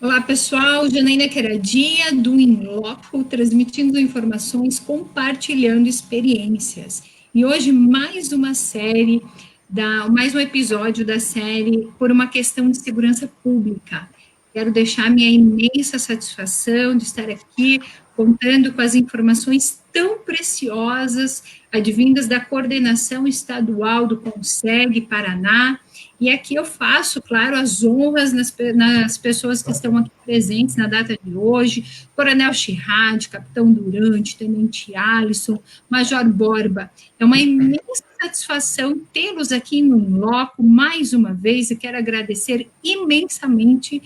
Olá, pessoal. Janaína Queradia, do In Loco, transmitindo informações, compartilhando experiências. E hoje, mais mais um episódio da série Por uma Questão de Segurança Pública. Quero deixar minha imensa satisfação de estar aqui contando com as informações tão preciosas advindas da coordenação estadual do CONSEG Paraná. E aqui eu faço, claro, as honras nas pessoas que estão aqui presentes na data de hoje: Coronel Chirrade, Capitão Durante, Tenente Alisson, Major Borba. É uma imensa satisfação tê-los aqui no loco mais uma vez, e quero agradecer imensamente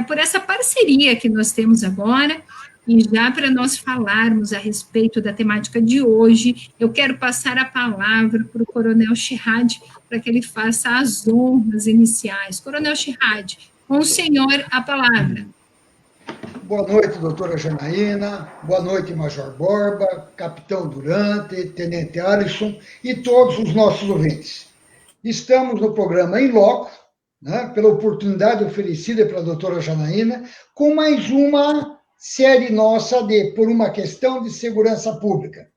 por essa parceria que nós temos agora. E já para nós falarmos a respeito da temática de hoje, eu quero passar a palavra para o Coronel Chirrade, para que ele faça as honras iniciais. Coronel Chirrade, com o senhor a palavra. Boa noite, doutora Janaína, boa noite, Major Borba, Capitão Durante, Tenente Alisson e todos os nossos ouvintes. Estamos no programa Em Loco, pela oportunidade oferecida pela doutora Janaína, com mais uma série nossa de Por uma Questão de Segurança Pública.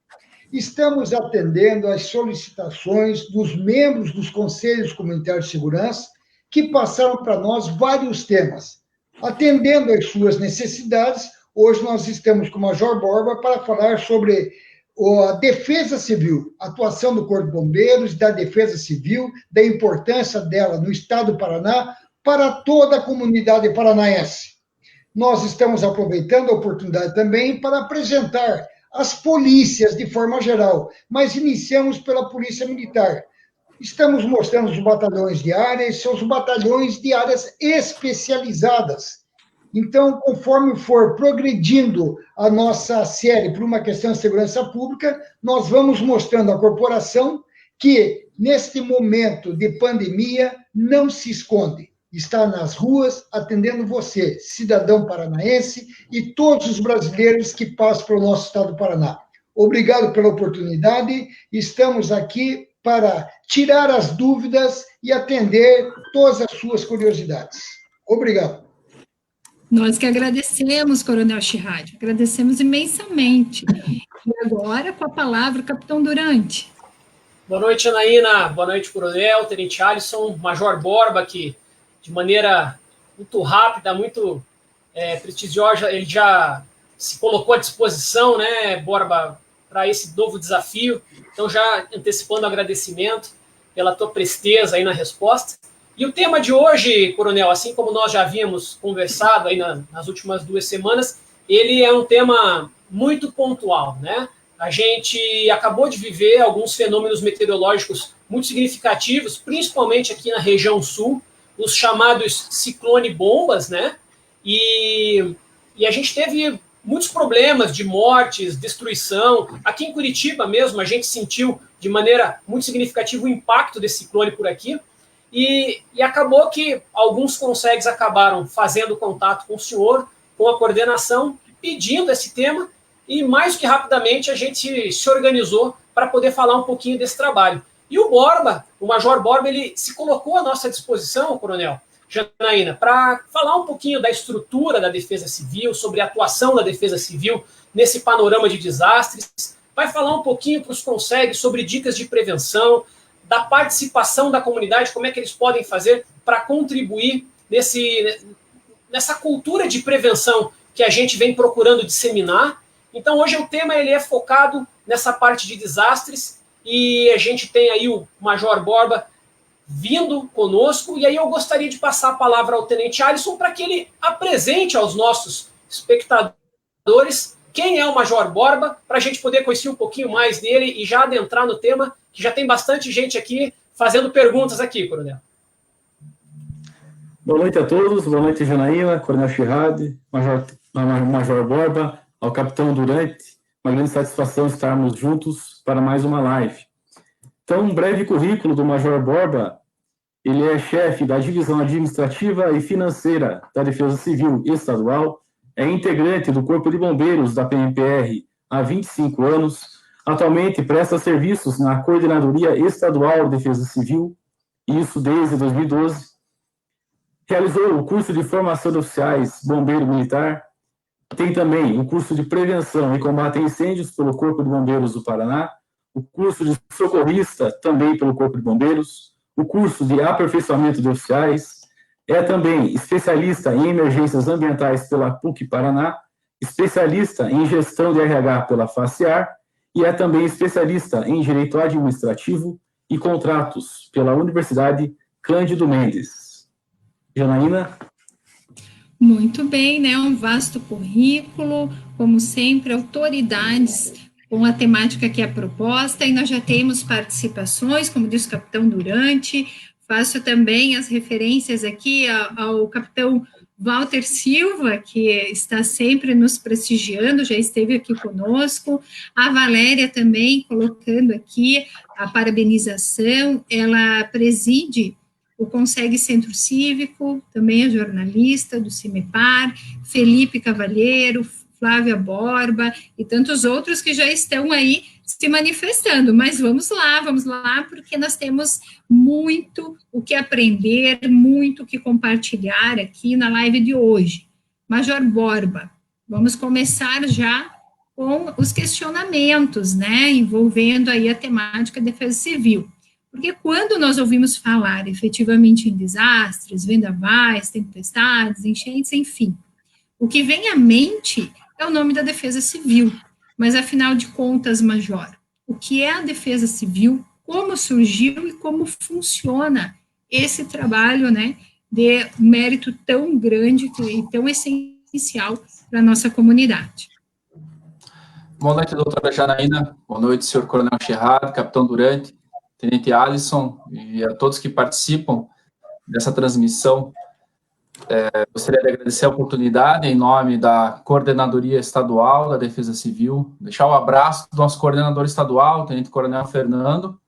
Estamos atendendo às solicitações dos membros dos Conselhos Comunitários de Segurança, que passaram para nós vários temas. Atendendo às suas necessidades, hoje nós estamos com o Major Borba para falar sobre a Defesa Civil, a atuação do Corpo de Bombeiros, da Defesa Civil, da importância dela no Estado do Paraná para toda a comunidade paranaense. Nós estamos aproveitando a oportunidade também para apresentar as polícias de forma geral, mas iniciamos pela Polícia Militar. Estamos mostrando os batalhões de áreas, são os batalhões de áreas especializadas. Então, conforme for progredindo a nossa série Por uma Questão de Segurança Pública, nós vamos mostrando à corporação que, neste momento de pandemia, não se esconde. Está nas ruas atendendo você, cidadão paranaense, e todos os brasileiros que passam pelo nosso estado do Paraná. Obrigado pela oportunidade. Estamos aqui para tirar as dúvidas e atender todas as suas curiosidades. Obrigado. Nós que agradecemos, Coronel Chirrade, agradecemos imensamente. E agora, com a palavra, o Capitão Durante. Boa noite, Anaína. Boa noite, Coronel, Tenente Alisson, Major Borba, aqui, de maneira muito rápida, muito prestigiosa, ele já se colocou à disposição, né, Borba, para esse novo desafio. Então, já antecipando o agradecimento pela tua presteza aí na resposta. E o tema de hoje, Coronel, assim como nós já havíamos conversado aí nas últimas 2 semanas, ele é um tema muito pontual, né? A gente acabou de viver alguns fenômenos meteorológicos muito significativos, principalmente aqui na região sul, os chamados ciclone-bombas, né? E a gente teve muitos problemas de mortes, destruição. Aqui em Curitiba mesmo, a gente sentiu de maneira muito significativa o impacto desse ciclone por aqui. E acabou que alguns CONSEGs acabaram fazendo contato com o senhor, com a coordenação, pedindo esse tema, e mais do que rapidamente a gente se organizou para poder falar um pouquinho desse trabalho. E o Borba, o Major Borba, ele se colocou à nossa disposição, Coronel Janaína, para falar um pouquinho da estrutura da Defesa Civil, sobre a atuação da Defesa Civil nesse panorama de desastres. Vai falar um pouquinho para os CONSEGs sobre dicas de prevenção, da participação da comunidade, como é que eles podem fazer para contribuir nessa cultura de prevenção que a gente vem procurando disseminar. Então, hoje o tema ele é focado nessa parte de desastres, e a gente tem aí o Major Borba vindo conosco, e aí eu gostaria de passar a palavra ao Tenente Alisson para que ele apresente aos nossos espectadores quem é o Major Borba, para a gente poder conhecer um pouquinho mais dele e já adentrar no tema, que já tem bastante gente aqui fazendo perguntas aqui, Coronel. Boa noite a todos, boa noite, Janaína, Coronel Chirrade, Major Borba, ao Capitão Durante. Uma grande satisfação estarmos juntos para mais uma live. Então, um breve currículo do Major Borba. Ele é chefe da Divisão Administrativa e Financeira da Defesa Civil Estadual, é integrante do Corpo de Bombeiros da PMPR há 25 anos, atualmente presta serviços na Coordenadoria Estadual de Defesa Civil, isso desde 2012. realizou o curso de formação de oficiais bombeiro militar, tem também o curso de prevenção e combate a incêndios pelo Corpo de Bombeiros do Paraná, o curso de socorrista também pelo Corpo de Bombeiros, o curso de aperfeiçoamento de oficiais, é também especialista em emergências ambientais pela PUC Paraná, especialista em gestão de RH pela FACEAR e é também especialista em direito administrativo e contratos pela Universidade Cândido Mendes. Janaína? Muito bem, né? Um vasto currículo, como sempre, autoridades com a temática que é proposta, e nós já temos participações, como disse o capitão Durante, faço também as referências aqui ao capitão Walter Silva, que está sempre nos prestigiando, já esteve aqui conosco, a Valéria também colocando aqui a parabenização, ela preside o Consegue Centro Cívico, também é jornalista do CIMEPAR, Felipe Cavalheiro, Flávia Borba e tantos outros que já estão aí se manifestando, mas vamos lá, porque nós temos muito o que aprender, muito o que compartilhar aqui na live de hoje. Major Borba, vamos começar já com os questionamentos, né, envolvendo aí a temática de defesa civil. Porque quando nós ouvimos falar efetivamente em desastres, vendavais, tempestades, enchentes, enfim, o que vem à mente é o nome da defesa civil. Mas, afinal de contas, Major, o que é a defesa civil, como surgiu e como funciona esse trabalho, né, de mérito tão grande e tão essencial para a nossa comunidade? Boa noite, doutora Janaína. Boa noite, senhor Coronel Chirrad, capitão Durante, tenente Alisson e a todos que participam dessa transmissão. Gostaria de agradecer a oportunidade em nome da Coordenadoria Estadual da Defesa Civil, deixar o abraço do nosso coordenador estadual, tenente coronel Fernando,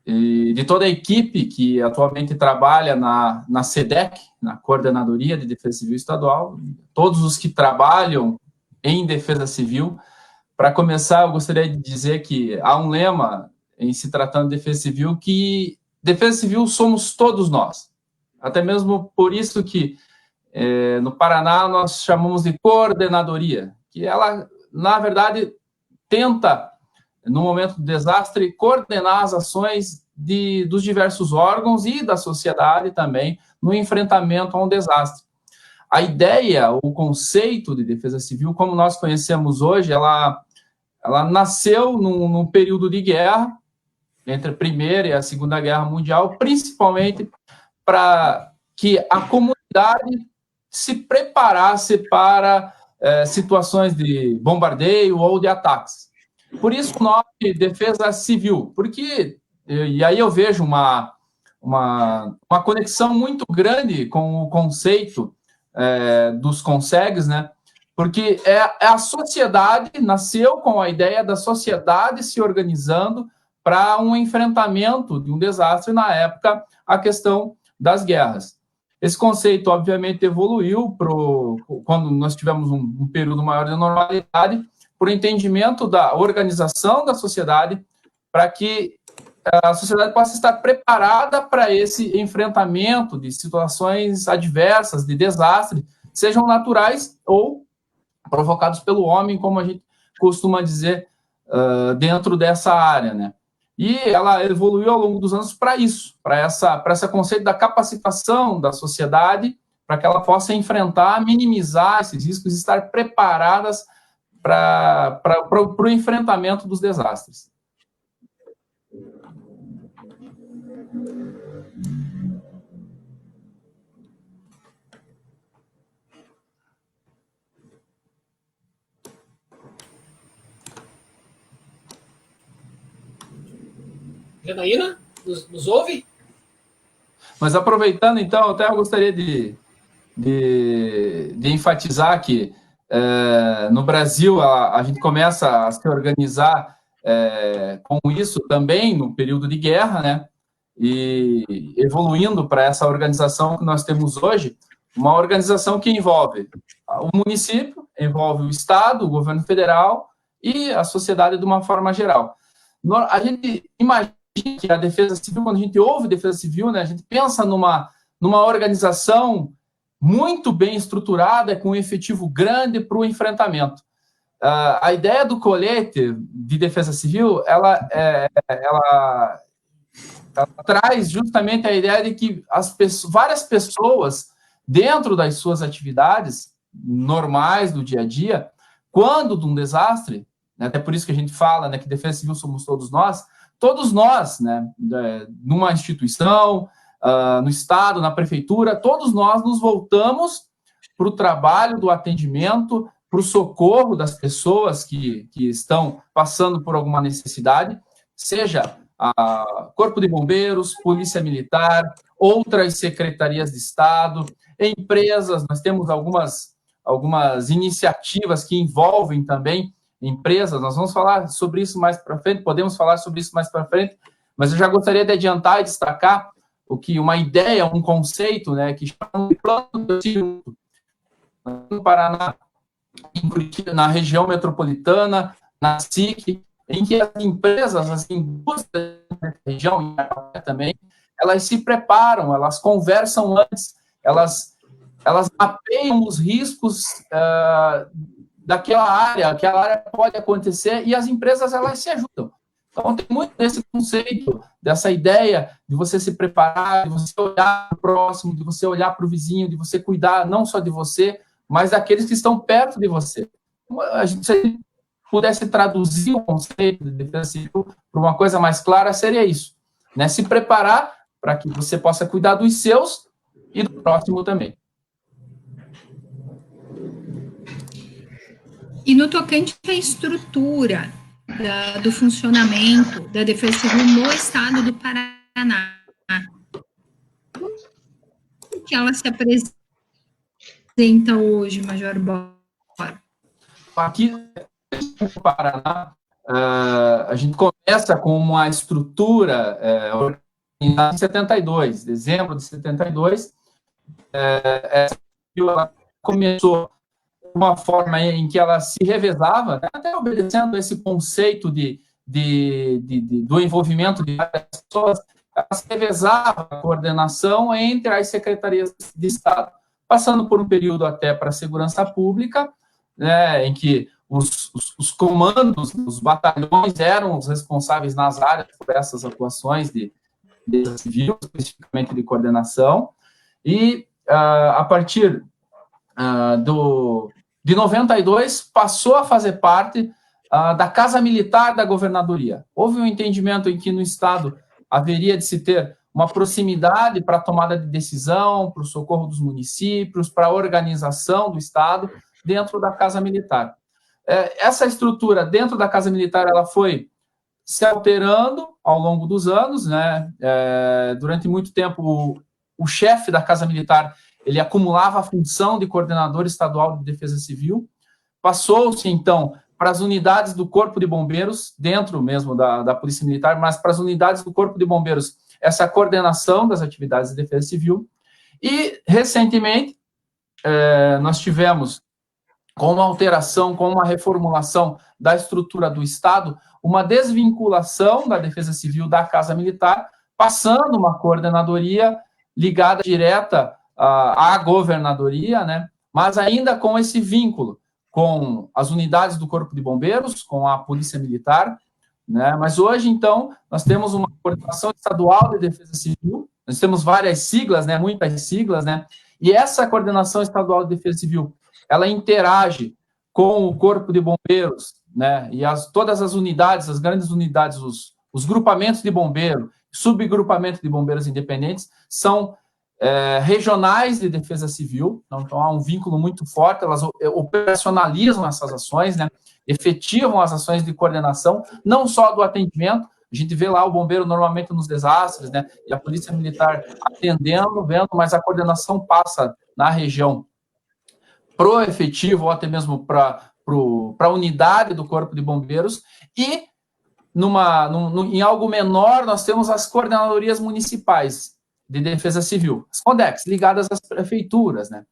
e de toda a equipe que atualmente trabalha na SEDEC, na Coordenadoria de Defesa Civil Estadual, todos os que trabalham em Defesa Civil. Para começar, eu gostaria de dizer que há um lema em se tratando de Defesa Civil, que Defesa Civil somos todos nós. Até mesmo por isso que no Paraná nós chamamos de coordenadoria, que ela, na verdade, tenta, no momento do desastre, coordenar as ações dos diversos órgãos e da sociedade também no enfrentamento a um desastre. A ideia, o conceito de defesa civil, como nós conhecemos hoje, ela nasceu num período de guerra, entre a Primeira e a Segunda Guerra Mundial, principalmente para que a comunidade se preparasse para situações de bombardeio ou de ataques. Por isso o nome defesa civil, porque, e aí eu vejo uma conexão muito grande com o conceito dos consegues, né? Porque a sociedade nasceu com a ideia da sociedade se organizando para um enfrentamento de um desastre, na época, a questão das guerras. Esse conceito, obviamente, evoluiu quando nós tivemos um período maior de normalidade, por entendimento da organização da sociedade, para que a sociedade possa estar preparada para esse enfrentamento de situações adversas, de desastre, sejam naturais ou provocados pelo homem, como a gente costuma dizer dentro dessa área, né? E ela evoluiu ao longo dos anos para isso, para esse conceito da capacitação da sociedade, para que ela possa enfrentar, minimizar esses riscos e estar preparadas para o enfrentamento dos desastres. Janaína, nos ouve? Mas aproveitando, então, até eu gostaria de enfatizar que no Brasil a gente começa a se organizar com isso também no período de guerra, né? E evoluindo para essa organização que nós temos hoje, uma organização que envolve o município, envolve o Estado, o governo federal e a sociedade de uma forma geral. A gente imagina que a defesa civil, quando a gente ouve defesa civil, né, a gente pensa numa numa organização muito bem estruturada, com um efetivo grande para o enfrentamento. A ideia do colete de defesa civil, ela traz justamente a ideia de que várias pessoas, dentro das suas atividades normais do dia a dia, quando de um desastre, né, até por isso que a gente fala, né, que defesa civil somos todos nós, né, numa instituição, no Estado, na prefeitura, todos nós nos voltamos para o trabalho do atendimento, para o socorro das pessoas que estão passando por alguma necessidade, seja Corpo de Bombeiros, Polícia Militar, outras secretarias de Estado, empresas. Nós temos algumas iniciativas que envolvem também empresas. Nós vamos falar sobre isso mais para frente, podemos falar sobre isso mais para frente, mas eu já gostaria de adiantar e destacar uma ideia, um conceito, né, que chama de plano no Paraná, na região metropolitana, na SIC, em que as empresas, as indústrias da região também, elas se preparam, elas conversam antes, elas mapeiam os riscos daquela área, aquela área pode acontecer, e as empresas, elas se ajudam. Então, tem muito desse conceito, dessa ideia de você se preparar, de você olhar para o próximo, de você olhar para o vizinho, de você cuidar não só de você, mas daqueles que estão perto de você. Se a gente pudesse traduzir o conceito de defesa civil para uma coisa mais clara, seria isso, né? Se preparar para que você possa cuidar dos seus e do próximo também. E no tocante à estrutura do funcionamento da defesa civil no estado do Paraná, como que ela se apresenta hoje, Major Borba? Aqui no Paraná, a gente começa com uma estrutura em 72, dezembro de 72, ela começou de uma forma em que ela se revezava, né, até obedecendo esse conceito do envolvimento de várias pessoas, ela se revezava a coordenação entre as secretarias de Estado, passando por um período até para a segurança pública, né, em que os comandos, os batalhões eram os responsáveis nas áreas por essas atuações de civil, especificamente de coordenação, e a partir de 92, passou a fazer parte da Casa Militar da Governadoria. Houve um entendimento em que no Estado haveria de se ter uma proximidade para a tomada de decisão, para o socorro dos municípios, para a organização do Estado dentro da Casa Militar. Essa estrutura dentro da Casa Militar, ela foi se alterando ao longo dos anos, né? Durante muito tempo, o chefe da Casa Militar, ele acumulava a função de coordenador estadual de defesa civil, passou-se, então, para as unidades do Corpo de Bombeiros, dentro mesmo da Polícia Militar, mas para as unidades do Corpo de Bombeiros, essa coordenação das atividades de defesa civil. E, recentemente, nós tivemos, com uma alteração, com uma reformulação da estrutura do Estado, uma desvinculação da defesa civil da Casa Militar, passando uma coordenadoria ligada direta à governadoria, né? Mas ainda com esse vínculo com as unidades do Corpo de Bombeiros, com a Polícia Militar, né? Mas hoje, então, nós temos uma coordenação estadual de defesa civil, nós temos várias siglas, né? Muitas siglas, né? E essa coordenação estadual de defesa civil, ela interage com o Corpo de Bombeiros, né? E todas as unidades, as grandes unidades, os grupamentos de bombeiro, subgrupamento de bombeiros independentes, são regionais de defesa civil, então há um vínculo muito forte, elas operacionalizam essas ações, né, efetivam as ações de coordenação, não só do atendimento, a gente vê lá o bombeiro normalmente nos desastres, né, e a Polícia Militar atendendo, vendo, mas a coordenação passa na região pro efetivo, ou até mesmo para a unidade do Corpo de Bombeiros, e em algo menor nós temos as coordenadorias municipais de defesa civil, as CONDEX, ligadas às prefeituras, né?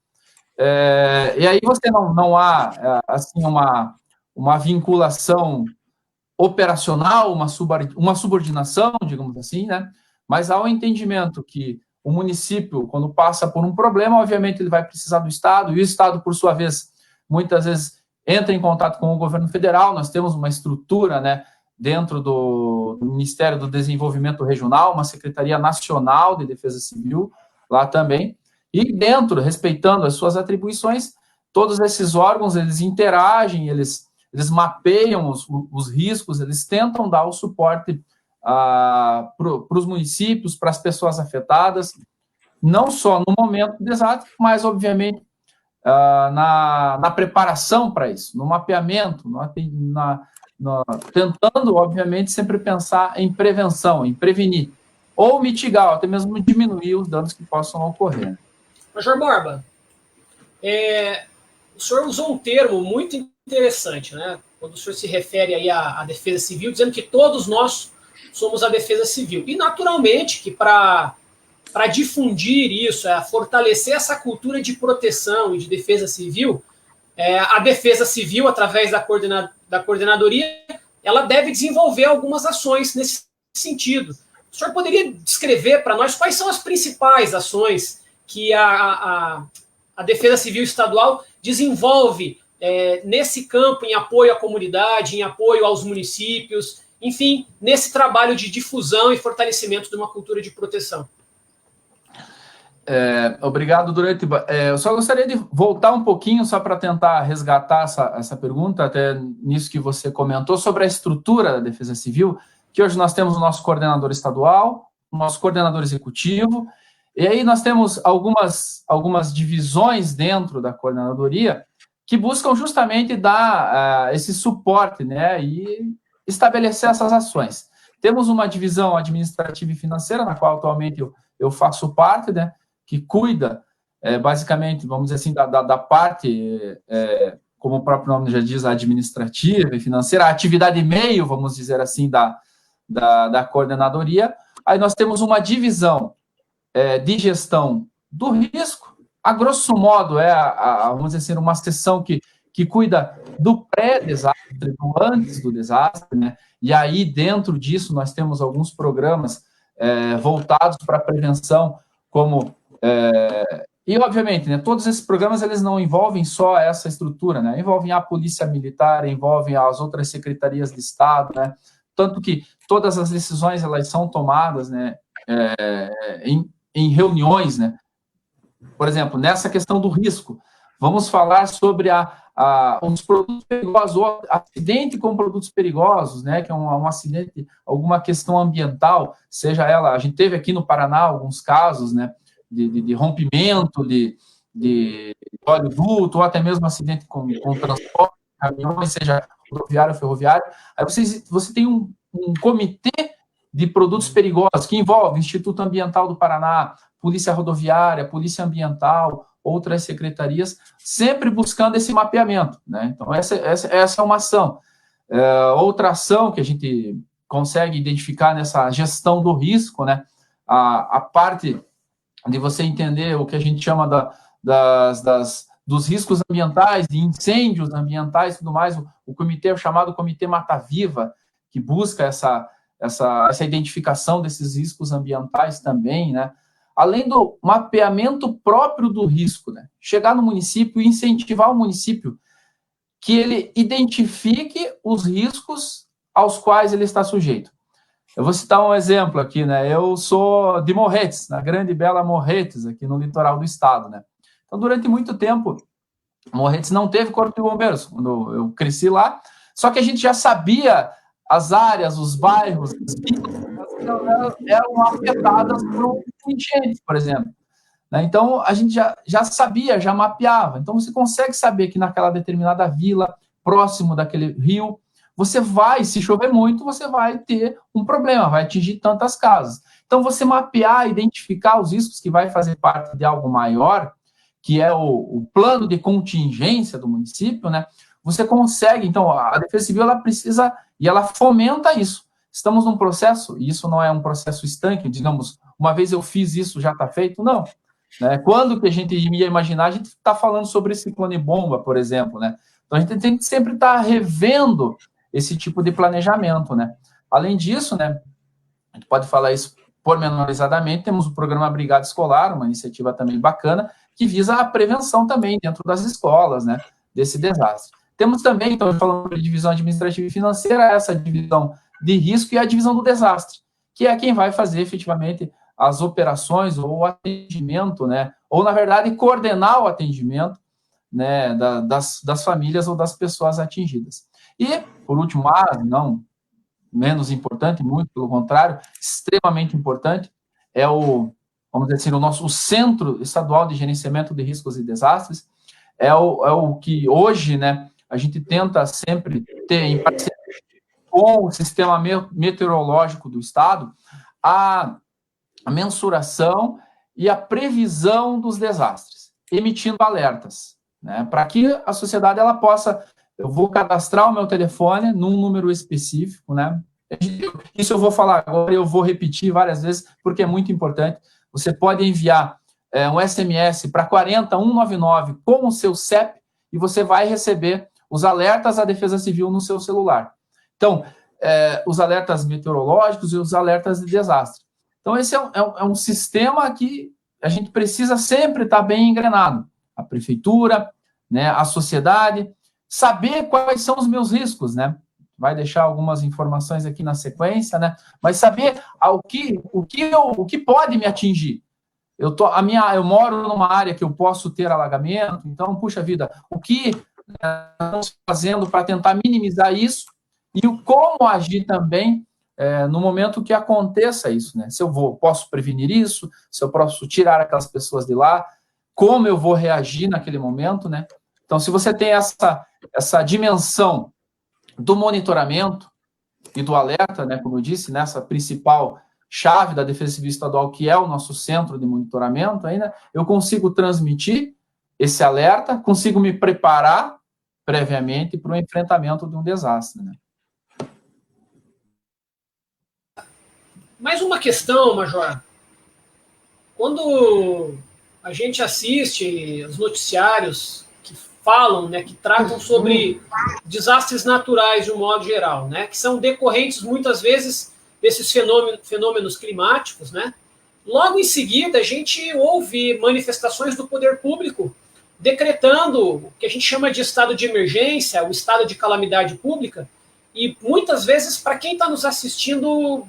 E aí você não há, assim, uma vinculação operacional, uma subordinação, digamos assim, né? Mas há o entendimento que o município, quando passa por um problema, obviamente ele vai precisar do Estado, e o Estado, por sua vez, muitas vezes entra em contato com o governo federal. Nós temos uma estrutura, né, dentro do Ministério do Desenvolvimento Regional, uma Secretaria Nacional de Defesa Civil, lá também, e dentro, respeitando as suas atribuições, todos esses órgãos, eles interagem, eles mapeiam os riscos, eles tentam dar o suporte para os municípios, para as pessoas afetadas, não só no momento do desastre, mas, obviamente, na preparação para isso, no mapeamento, tentando, obviamente, sempre pensar em prevenção, em prevenir, ou mitigar, ou até mesmo diminuir os danos que possam ocorrer. Major Borba, o senhor usou um termo muito interessante, né? Quando o senhor se refere aí à defesa civil, dizendo que todos nós somos a defesa civil. E, naturalmente, que para difundir isso, fortalecer essa cultura de proteção e de defesa civil, a defesa civil, através da coordenadoria, ela deve desenvolver algumas ações nesse sentido. O senhor poderia descrever para nós quais são as principais ações que a Defesa Civil Estadual desenvolve nesse campo, em apoio à comunidade, em apoio aos municípios, enfim, nesse trabalho de difusão e fortalecimento de uma cultura de proteção? Obrigado, Durante. Eu só gostaria de voltar um pouquinho, só para tentar resgatar essa pergunta, até nisso que você comentou, sobre a estrutura da Defesa Civil, que hoje nós temos o nosso coordenador estadual, o nosso coordenador executivo, e aí nós temos algumas divisões dentro da coordenadoria que buscam justamente dar esse suporte, né, e estabelecer essas ações. Temos uma divisão administrativa e financeira, na qual atualmente eu faço parte, né, que cuida, basicamente, vamos dizer assim, da parte, como o próprio nome já diz, administrativa e financeira, a atividade meio, vamos dizer assim, da coordenadoria. Aí nós temos uma divisão de gestão do risco, a grosso modo, vamos dizer assim, uma seção que cuida do pré-desastre, do antes do desastre, né? E aí, dentro disso, nós temos alguns programas voltados para a prevenção, como... e, obviamente, né, todos esses programas, eles não envolvem só essa estrutura, né? Envolvem a Polícia Militar, envolvem as outras secretarias de Estado, né? Tanto que todas as decisões, elas são tomadas, né, em reuniões, né? Por exemplo, nessa questão do risco, vamos falar sobre os produtos perigosos, ou acidente com produtos perigosos, né, que é um acidente, alguma questão ambiental, seja ela, a gente teve aqui no Paraná alguns casos, né, de rompimento de oleoduto, ou até mesmo acidente com transporte, caminhões, seja rodoviário ou ferroviário. Aí você tem um comitê de produtos perigosos, que envolve Instituto Ambiental do Paraná, Polícia Rodoviária, Polícia Ambiental, outras secretarias, sempre buscando esse mapeamento, né? Então, essa é uma ação. Outra ação que a gente consegue identificar nessa gestão do risco, né? A parte de você entender o que a gente chama dos riscos ambientais, de incêndios ambientais e tudo mais, o comitê chamado Comitê Mata Viva, que busca essa identificação desses riscos ambientais também, né? Além do mapeamento próprio do risco, né? Chegar no município e incentivar o município que ele identifique os riscos aos quais ele está sujeito. Eu vou citar um exemplo aqui, né? Eu sou de Morretes, na grande e bela Morretes, aqui no litoral do estado, né? Então, durante muito tempo, Morretes não teve corpo de bombeiros, quando eu cresci lá, só que a gente já sabia as áreas, os bairros, as vilas, eram afetadas por enchentes, por exemplo. Então, a gente já sabia, já mapeava. Então, você consegue saber que naquela determinada vila, próximo daquele rio, você vai, se chover muito, você vai ter um problema, vai atingir tantas casas. Então, você mapear, identificar os riscos que vai fazer parte de algo maior, que é o plano de contingência do município, né? Você consegue, então, a Defesa Civil, ela precisa, e ela fomenta isso. Estamos num processo, e isso não é um processo estanque, digamos, uma vez eu fiz isso, já está feito, não. Né? Quando que a gente ia imaginar, a gente está falando sobre ciclone bomba, por exemplo, né? Então, a gente tem que sempre estar revendo esse tipo de planejamento, né? Além disso, né, a gente pode falar isso pormenorizadamente, temos o programa Brigada Escolar, uma iniciativa também bacana, que visa a prevenção também dentro das escolas, né, desse desastre. Temos também, então, falando de divisão administrativa e financeira, essa divisão de risco e a divisão do desastre, que é quem vai fazer efetivamente as operações ou o atendimento, né, ou, na verdade, coordenar o atendimento, né, das famílias ou das pessoas atingidas. E, por último, não menos importante, muito pelo contrário, extremamente importante, é vamos dizer assim, o Centro Estadual de Gerenciamento de Riscos e Desastres, é o que hoje, né, a gente tenta sempre ter em parceria com o sistema meteorológico do Estado a mensuração e a previsão dos desastres, emitindo alertas, né, para que a sociedade ela possa, eu vou cadastrar o meu telefone num número específico, né, isso eu vou falar agora, eu vou repetir várias vezes, porque é muito importante. Você pode enviar um SMS para 40199 com o seu CEP e você vai receber os alertas da Defesa Civil no seu celular. Então, os alertas meteorológicos e os alertas de desastre. Então, esse é um sistema que a gente precisa sempre estar bem engrenado. A prefeitura, né, a sociedade, saber quais são os meus riscos, né? Vai deixar algumas informações aqui na sequência, né? Mas saber o que pode me atingir. Eu moro numa área que eu posso ter alagamento, então, puxa vida, o que estamos fazendo para tentar minimizar isso e como agir também no momento que aconteça isso, né? Se eu posso prevenir isso, se eu posso tirar aquelas pessoas de lá, como eu vou reagir naquele momento, né? Então, se você tem essa dimensão do monitoramento e do alerta, né, como eu disse, nessa principal chave da Defesa Civil Estadual, que é o nosso centro de monitoramento, aí, né, eu consigo transmitir esse alerta, consigo me preparar previamente para o enfrentamento de um desastre, né? Mais uma questão, Major. Quando a gente assiste os noticiários que falam, né, que tratam sobre desastres naturais de um modo geral, né, que são decorrentes muitas vezes desses fenômenos climáticos, né, logo em seguida a gente ouve manifestações do poder público decretando o que a gente chama de estado de emergência, o estado de calamidade pública, e muitas vezes, para quem está nos assistindo,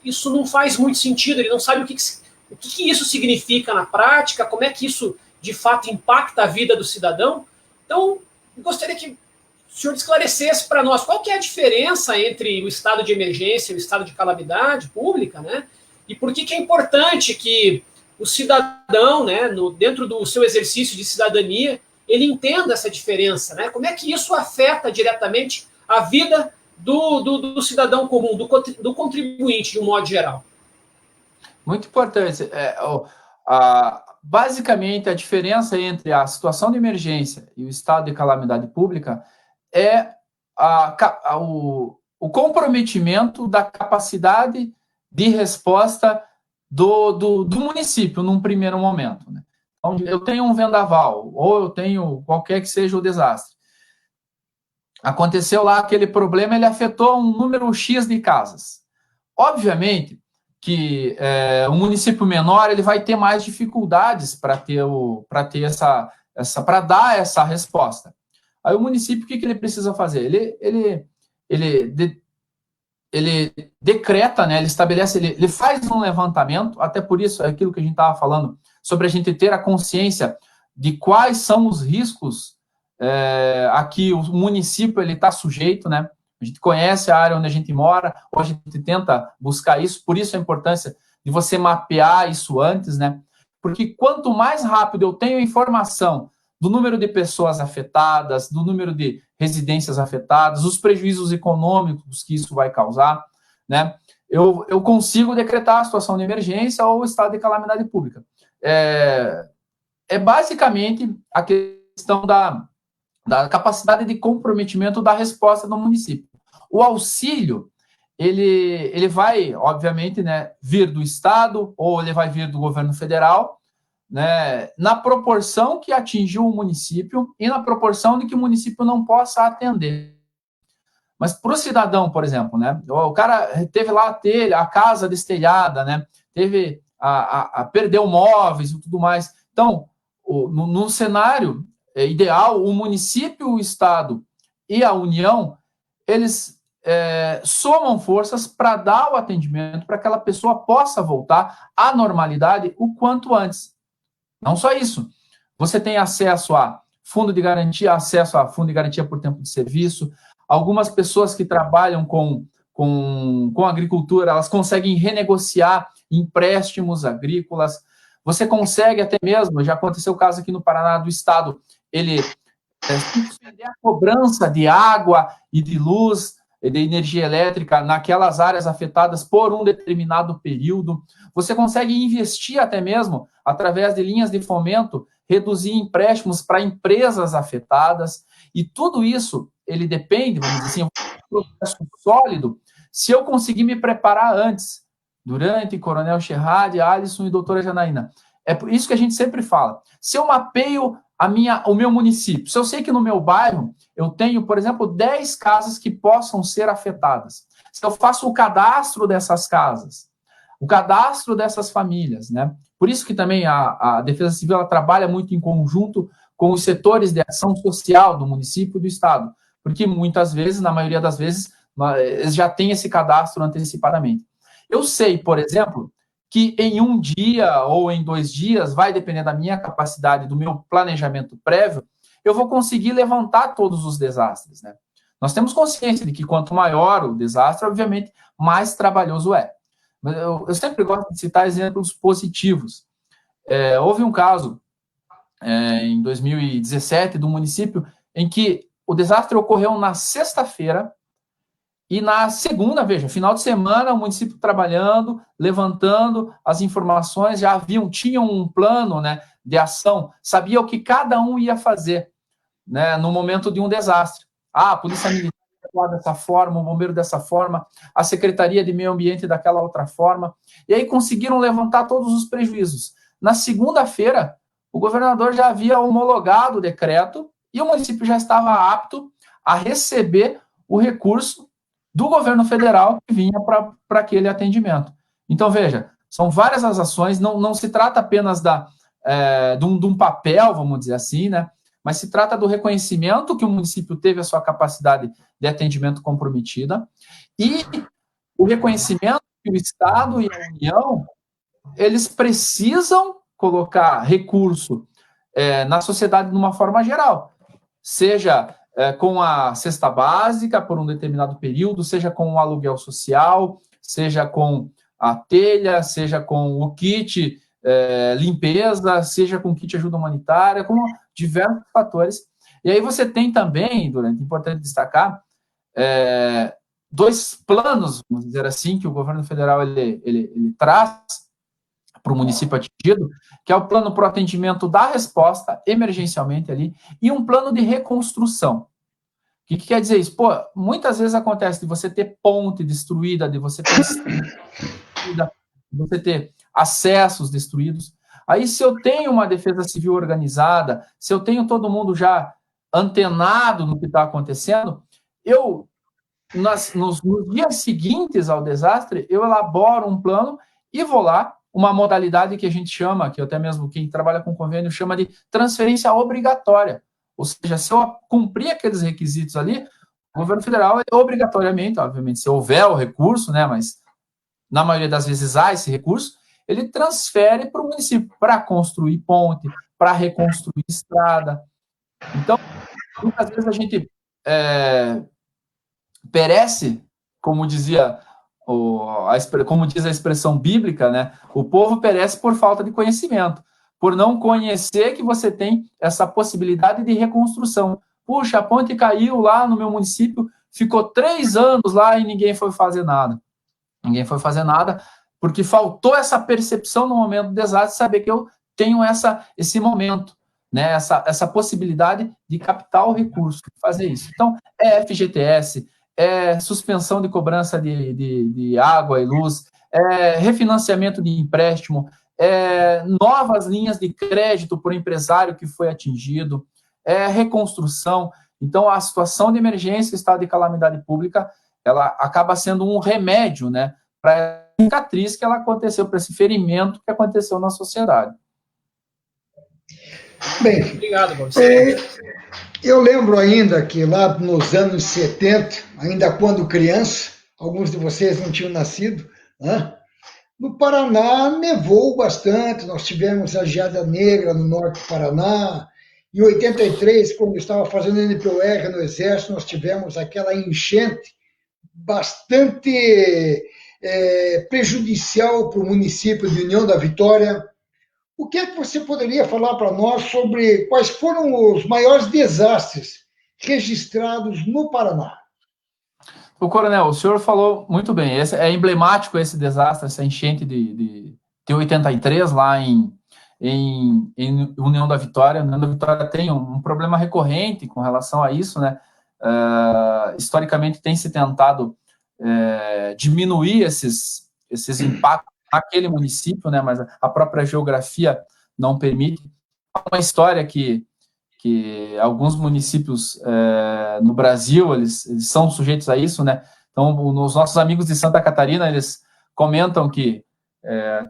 isso não faz muito sentido, ele não sabe o que isso significa na prática, como é que isso, de fato, impacta a vida do cidadão. Então, eu gostaria que o senhor esclarecesse para nós qual que é a diferença entre o estado de emergência e o estado de calamidade pública, né? E por que é importante que o cidadão, né, dentro do seu exercício de cidadania, ele entenda essa diferença, né? Como é que isso afeta diretamente a vida do cidadão comum, do contribuinte, de um modo geral? Muito importante. Basicamente, a diferença entre a situação de emergência e o estado de calamidade pública é o comprometimento da capacidade de resposta do município num primeiro momento, né? Então, eu tenho um vendaval, ou eu tenho qualquer que seja o desastre. Aconteceu lá aquele problema, ele afetou um número X de casas. Obviamente que um município menor ele vai ter mais dificuldades para dar essa resposta. Aí o município, o que ele precisa fazer? Ele decreta, né, ele estabelece, ele faz um levantamento, até por isso é aquilo que a gente estava falando, sobre a gente ter a consciência de quais são os riscos a que o município está sujeito, né? A gente conhece a área onde a gente mora, ou a gente tenta buscar isso, por isso a importância de você mapear isso antes, né? Porque quanto mais rápido eu tenho informação do número de pessoas afetadas, do número de residências afetadas, os prejuízos econômicos que isso vai causar, né? Eu consigo decretar a situação de emergência ou o estado de calamidade pública. É basicamente a questão da capacidade de comprometimento da resposta do município. O auxílio, ele vai, obviamente, né, vir do Estado ou ele vai vir do governo federal, né, na proporção que atingiu o município e na proporção de que o município não possa atender. Mas para o cidadão, por exemplo, né, o cara teve lá a casa destelhada, né, perdeu móveis e tudo mais. Então, no cenário ideal, o município, o Estado e a União, eles somam forças para dar o atendimento para que aquela pessoa possa voltar à normalidade o quanto antes. Não só isso, você tem acesso a fundo de garantia, acesso a fundo de garantia por tempo de serviço. Algumas pessoas que trabalham com agricultura, elas conseguem renegociar empréstimos agrícolas. Você consegue até mesmo, já aconteceu o caso aqui no Paraná do Estado, ele suspender a cobrança de água e de luz, de energia elétrica naquelas áreas afetadas por um determinado período. Você consegue investir até mesmo, através de linhas de fomento, reduzir empréstimos para empresas afetadas. E tudo isso, ele depende, vamos dizer assim, de um processo sólido, se eu conseguir me preparar antes, durante Coronel Scherrad, Alisson e doutora Janaína. É por isso que a gente sempre fala. Se eu mapeio o meu município, se eu sei que no meu bairro eu tenho, por exemplo, 10 casas que possam ser afetadas, se eu faço o cadastro dessas casas, o cadastro dessas famílias, né? Por isso que também a Defesa Civil ela trabalha muito em conjunto com os setores de ação social do município e do Estado, porque muitas vezes, na maioria das vezes, eles já têm esse cadastro antecipadamente. Eu sei, por exemplo, que em um dia ou em 2 dias, vai depender da minha capacidade, do meu planejamento prévio, eu vou conseguir levantar todos os desastres, né? Nós temos consciência de que quanto maior o desastre, obviamente, mais trabalhoso é. Mas eu sempre gosto de citar exemplos positivos. Houve um caso, em 2017, do município, em que o desastre ocorreu na sexta-feira, e na segunda, veja, final de semana, o município trabalhando, levantando as informações, tinham um plano, né, de ação, sabia o que cada um ia fazer, né, no momento de um desastre. A polícia militar atuar dessa forma, o bombeiro dessa forma, a Secretaria de Meio Ambiente daquela outra forma, e aí conseguiram levantar todos os prejuízos. Na segunda-feira, o governador já havia homologado o decreto e o município já estava apto a receber o recurso do governo federal que vinha para aquele atendimento. Então, veja, são várias as ações, não se trata apenas de um papel, vamos dizer assim, né? Mas se trata do reconhecimento que o município teve a sua capacidade de atendimento comprometida e o reconhecimento que o Estado e a União, eles precisam colocar recurso na sociedade de uma forma geral, seja com a cesta básica por um determinado período, seja com o aluguel social, seja com a telha, seja com o kit limpeza, seja com o kit ajuda humanitária, com diversos fatores. E aí você tem também, importante destacar, 2 planos, vamos dizer assim, que o governo federal ele traz para o município atingido, que é o plano para o atendimento da resposta emergencialmente ali, e um plano de reconstrução. O que quer dizer isso? Muitas vezes acontece de você ter ponte destruída, de você ter acessos destruídos. Aí, se eu tenho uma defesa civil organizada, se eu tenho todo mundo já antenado no que está acontecendo, nos dias seguintes ao desastre, eu elaboro um plano e vou lá, uma modalidade que a gente chama, que até mesmo quem trabalha com convênio chama de transferência obrigatória. Ou seja, se eu cumprir aqueles requisitos ali, o governo federal, obrigatoriamente, obviamente, se houver o recurso, né, mas na maioria das vezes há esse recurso, ele transfere para o município para construir ponte, para reconstruir estrada. Então, muitas vezes a gente perece, como diz a expressão bíblica, né? O povo perece por falta de conhecimento, por não conhecer que você tem essa possibilidade de reconstrução. Puxa, a ponte caiu lá no meu município, ficou 3 anos lá e ninguém foi fazer nada. Ninguém foi fazer nada porque faltou essa percepção no momento do desastre, saber que eu tenho esse momento, né? Essa possibilidade de captar o recurso, fazer isso. Então, FGTS, suspensão de cobrança de água e luz, refinanciamento de empréstimo, novas linhas de crédito para o empresário que foi atingido, reconstrução. Então, a situação de emergência, estado de calamidade pública, ela acaba sendo um remédio, né, para a cicatriz que ela aconteceu, para esse ferimento que aconteceu na sociedade. Bem, Obrigado, Bob. Eu lembro ainda que lá nos anos 70, ainda quando criança, alguns de vocês não tinham nascido, né? No Paraná nevou bastante, nós tivemos a geada negra no norte do Paraná. Em 83, quando eu estava fazendo NPOR no Exército, nós tivemos aquela enchente bastante prejudicial para o município de União da Vitória. O que é que você poderia falar para nós sobre quais foram os maiores desastres registrados no Paraná? O coronel, o senhor falou muito bem. É emblemático esse desastre, essa enchente de 83 lá em União da Vitória. A União da Vitória tem um problema recorrente com relação a isso, né? Historicamente tem se tentado diminuir esses impactos naquele município, né? Mas a própria geografia não permite. Há uma história que alguns municípios no Brasil, eles são sujeitos a isso, né? Então, os nossos amigos de Santa Catarina, eles comentam que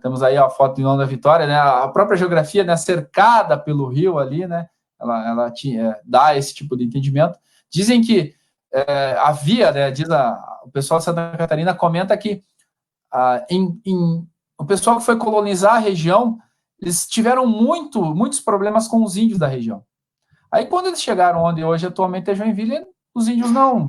temos aí a foto de União da Vitória, né? A própria geografia, né, cercada pelo rio ali, né? Ela dá esse tipo de entendimento. Dizem que havia, né? O pessoal de Santa Catarina comenta que o pessoal que foi colonizar a região, eles tiveram muitos problemas com os índios da região. Aí, quando eles chegaram onde hoje atualmente é Joinville, os índios não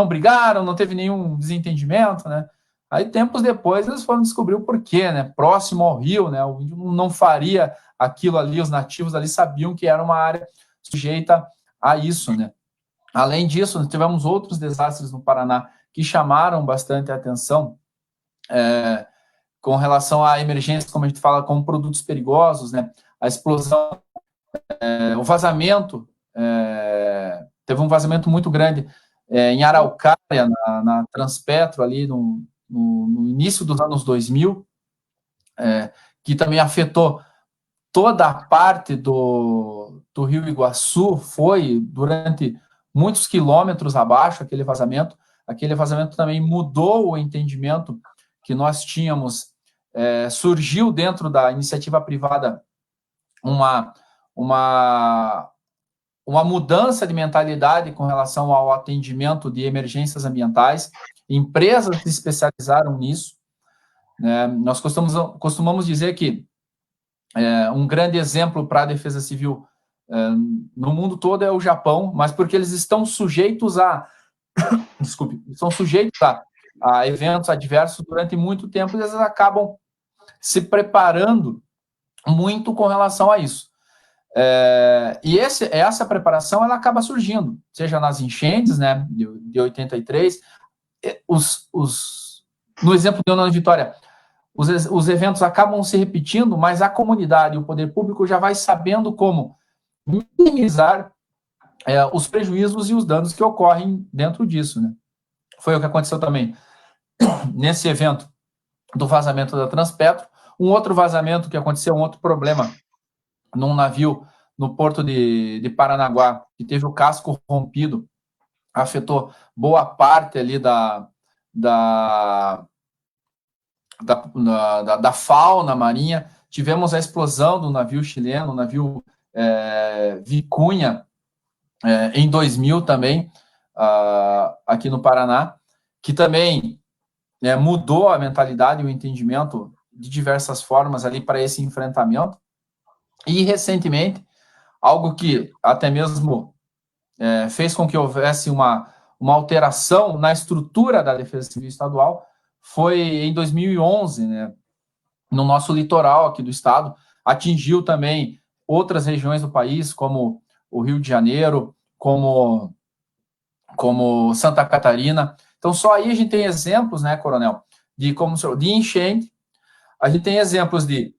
brigaram, não teve nenhum desentendimento, né? Aí, tempos depois, eles foram descobrir o porquê, né? Próximo ao rio, né? O índio não faria aquilo ali, os nativos ali sabiam que era uma área sujeita a isso, né? Além disso, nós tivemos outros desastres no Paraná que chamaram bastante a atenção, com relação a emergências, como a gente fala, como produtos perigosos, né? A explosão, o vazamento, teve um vazamento muito grande em Araucária, na Transpetro, ali no início dos anos 2000, que também afetou toda a parte do Rio Iguaçu, foi durante muitos quilômetros abaixo aquele vazamento. Aquele vazamento também mudou o entendimento que nós tínhamos. Surgiu dentro da iniciativa privada uma mudança de mentalidade com relação ao atendimento de emergências ambientais. Empresas se especializaram nisso, né? Nós costumamos dizer que um grande exemplo para a defesa civil no mundo todo é o Japão, mas porque eles estão sujeitos a eventos adversos durante muito tempo, e eles acabam se preparando muito com relação a isso. E essa preparação ela acaba surgindo, seja nas enchentes, né, de 83, no exemplo de União da Vitória, os eventos acabam se repetindo, mas a comunidade e o poder público já vai sabendo como minimizar os prejuízos e os danos que ocorrem dentro disso, né? Foi o que aconteceu também nesse evento do vazamento da Transpetro. Um outro vazamento que aconteceu, um outro problema num navio no porto de Paranaguá, que teve o casco rompido, afetou boa parte ali da fauna marinha. Tivemos a explosão do navio chileno, o navio Vicunha, em 2000 também, aqui no Paraná, que também mudou a mentalidade e o entendimento de diversas formas ali para esse enfrentamento. E, recentemente, algo que até mesmo fez com que houvesse uma alteração na estrutura da Defesa Civil Estadual foi em 2011, né, no nosso litoral aqui do estado, atingiu também outras regiões do país, como o Rio de Janeiro, como Santa Catarina. Então, só aí a gente tem exemplos, né, coronel, de enchente, a gente tem exemplos de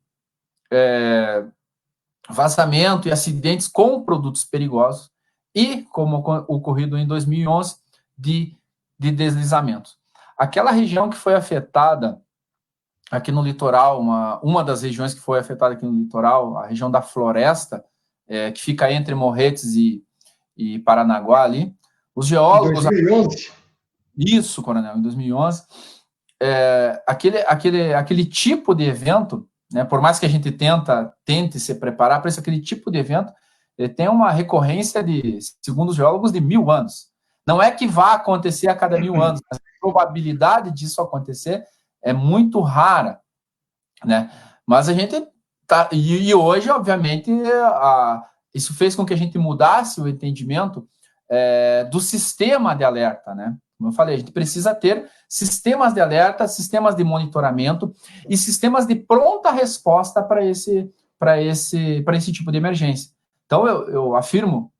vazamento e acidentes com produtos perigosos e, como ocorrido em 2011, de deslizamentos. Aquela região que foi afetada aqui no litoral, uma das regiões que foi afetada aqui no litoral, a região da Floresta, que fica entre Morretes e Paranaguá ali, os geólogos... 2011? Isso, coronel, em 2011. Aquele tipo de evento, né, por mais que a gente tente se preparar para isso, aquele tipo de evento, ele tem uma recorrência de, segundo os geólogos, de 1000 anos. Não é que vá acontecer a cada 1000 anos, mas a probabilidade disso acontecer é muito rara, né? Mas a gente tá, e hoje, obviamente, isso fez com que a gente mudasse o entendimento do sistema de alerta, né? Como eu falei, a gente precisa ter sistemas de alerta, sistemas de monitoramento e sistemas de pronta resposta para esse tipo de emergência. Então, eu afirmo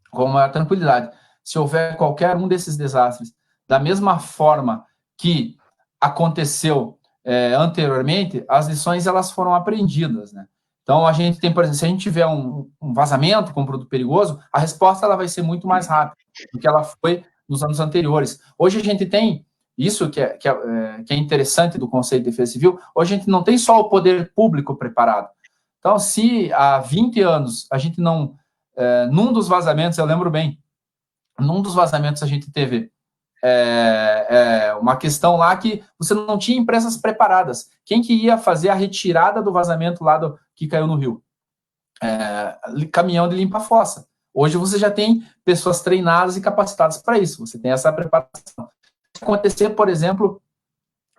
com maior tranquilidade, se houver qualquer um desses desastres, da mesma forma que aconteceu anteriormente, as lições elas foram aprendidas, né? Então, a gente tem, por exemplo, se a gente tiver um vazamento com um produto perigoso, a resposta ela vai ser muito mais rápida do que ela foi nos anos anteriores. Hoje a gente tem isso que é interessante do Conselho de Defesa Civil, hoje a gente não tem só o poder público preparado. Então, se há 20 anos a gente não... num dos vazamentos, eu lembro bem, num dos vazamentos a gente teve uma questão lá que você não tinha empresas preparadas. Quem que ia fazer a retirada do vazamento lá que caiu no rio? Caminhão de limpa-fossa. Hoje você já tem pessoas treinadas e capacitadas para isso. Você tem essa preparação. Se acontecer, por exemplo,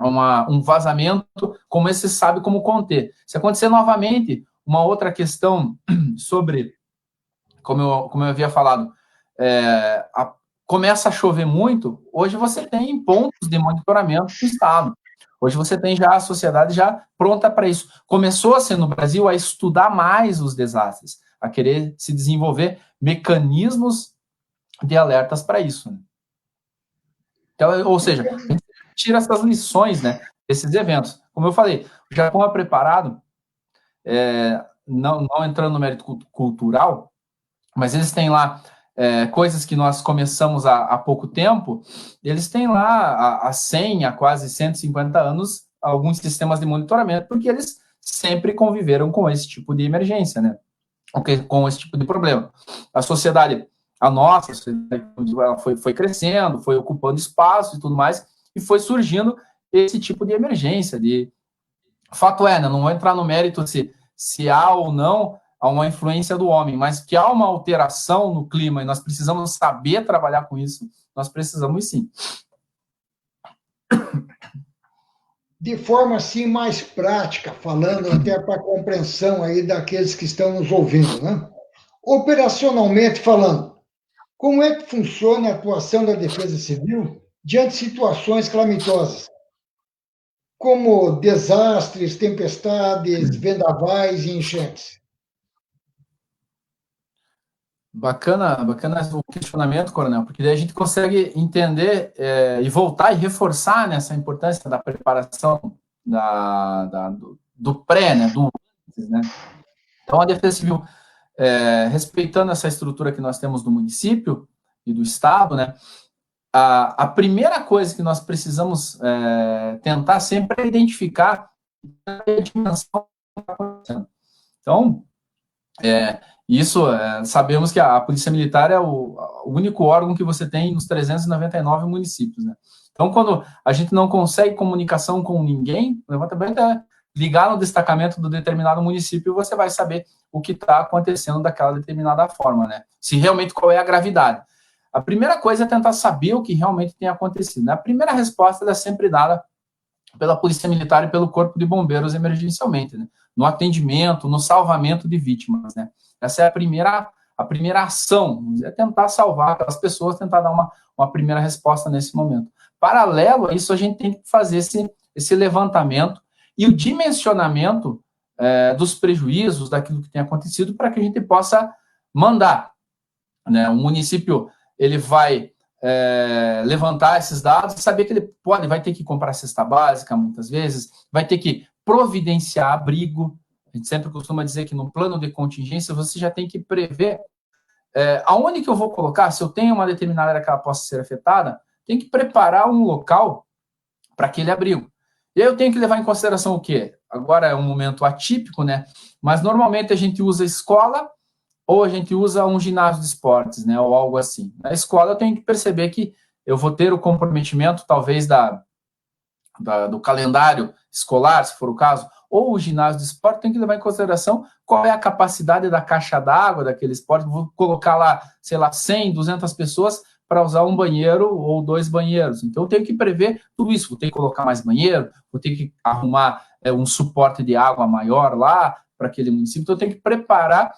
um vazamento como esse, você sabe como conter. Se acontecer novamente, uma outra questão sobre, como eu havia falado, começa a chover muito, hoje você tem pontos de monitoramento do Estado. Hoje você tem já a sociedade já pronta para isso. Começou-se no Brasil a estudar mais os desastres, a querer se desenvolver mecanismos de alertas para isso, né? Então, ou seja, a gente tira essas lições, né, desses eventos. Como eu falei, o Japão é preparado, não entrando no mérito cultural, mas eles têm lá coisas que nós começamos há pouco tempo, eles têm lá há 100, há quase 150 anos, alguns sistemas de monitoramento, porque eles sempre conviveram com esse tipo de emergência, né? Com esse tipo de problema. A sociedade, ela foi crescendo, foi ocupando espaço e tudo mais, e foi surgindo esse tipo de emergência. Fato né, não vou entrar no mérito se há ou não há uma influência do homem, mas que há uma alteração no clima e nós precisamos saber trabalhar com isso, nós precisamos sim. De forma assim mais prática, falando até para a compreensão aí daqueles que estão nos ouvindo, né? Operacionalmente falando, como é que funciona a atuação da Defesa Civil diante de situações calamitosas, como desastres, tempestades, vendavais e enchentes? Bacana o questionamento, coronel, porque daí a gente consegue entender e voltar e reforçar nessa importância da preparação do pré, né, do antes, né? Então, a Defesa Civil, respeitando essa estrutura que nós temos do município e do estado, né, a primeira coisa que nós precisamos tentar sempre é identificar a dimensão que está acontecendo. Então, isso, sabemos que a Polícia Militar é o único órgão que você tem nos 399 municípios, né? Então, quando a gente não consegue comunicação com ninguém, levanta bem até ligar no destacamento do determinado município, você vai saber o que está acontecendo daquela determinada forma, né? Se realmente qual é a gravidade. A primeira coisa é tentar saber o que realmente tem acontecido, né? A primeira resposta é sempre dada pela Polícia Militar e pelo Corpo de Bombeiros emergencialmente, né? No atendimento, no salvamento de vítimas, né? Essa é a primeira ação, é tentar salvar aquelas pessoas, tentar dar uma primeira resposta nesse momento. Paralelo a isso, a gente tem que fazer esse levantamento e o dimensionamento dos prejuízos, daquilo que tem acontecido, para que a gente possa mandar, né? O município, ele vai levantar esses dados e saber que ele vai ter que comprar cesta básica, muitas vezes, vai ter que providenciar abrigo. A gente sempre costuma dizer que no plano de contingência você já tem que prever aonde que eu vou colocar, se eu tenho uma determinada área que ela possa ser afetada, tem que preparar um local para aquele abrigo. E aí eu tenho que levar em consideração o quê? Agora é um momento atípico, né? Mas normalmente a gente usa escola ou a gente usa um ginásio de esportes, né? Ou algo assim. Na escola eu tenho que perceber que eu vou ter o comprometimento, talvez, do calendário escolar, se for o caso, ou o ginásio de esporte, tem que levar em consideração qual é a capacidade da caixa d'água daquele esporte. Vou colocar lá, sei lá, 100, 200 pessoas para usar um banheiro ou 2 banheiros. Então, eu tenho que prever tudo isso. Vou ter que colocar mais banheiro, vou ter que arrumar um suporte de água maior lá para aquele município. Então, eu tenho que preparar.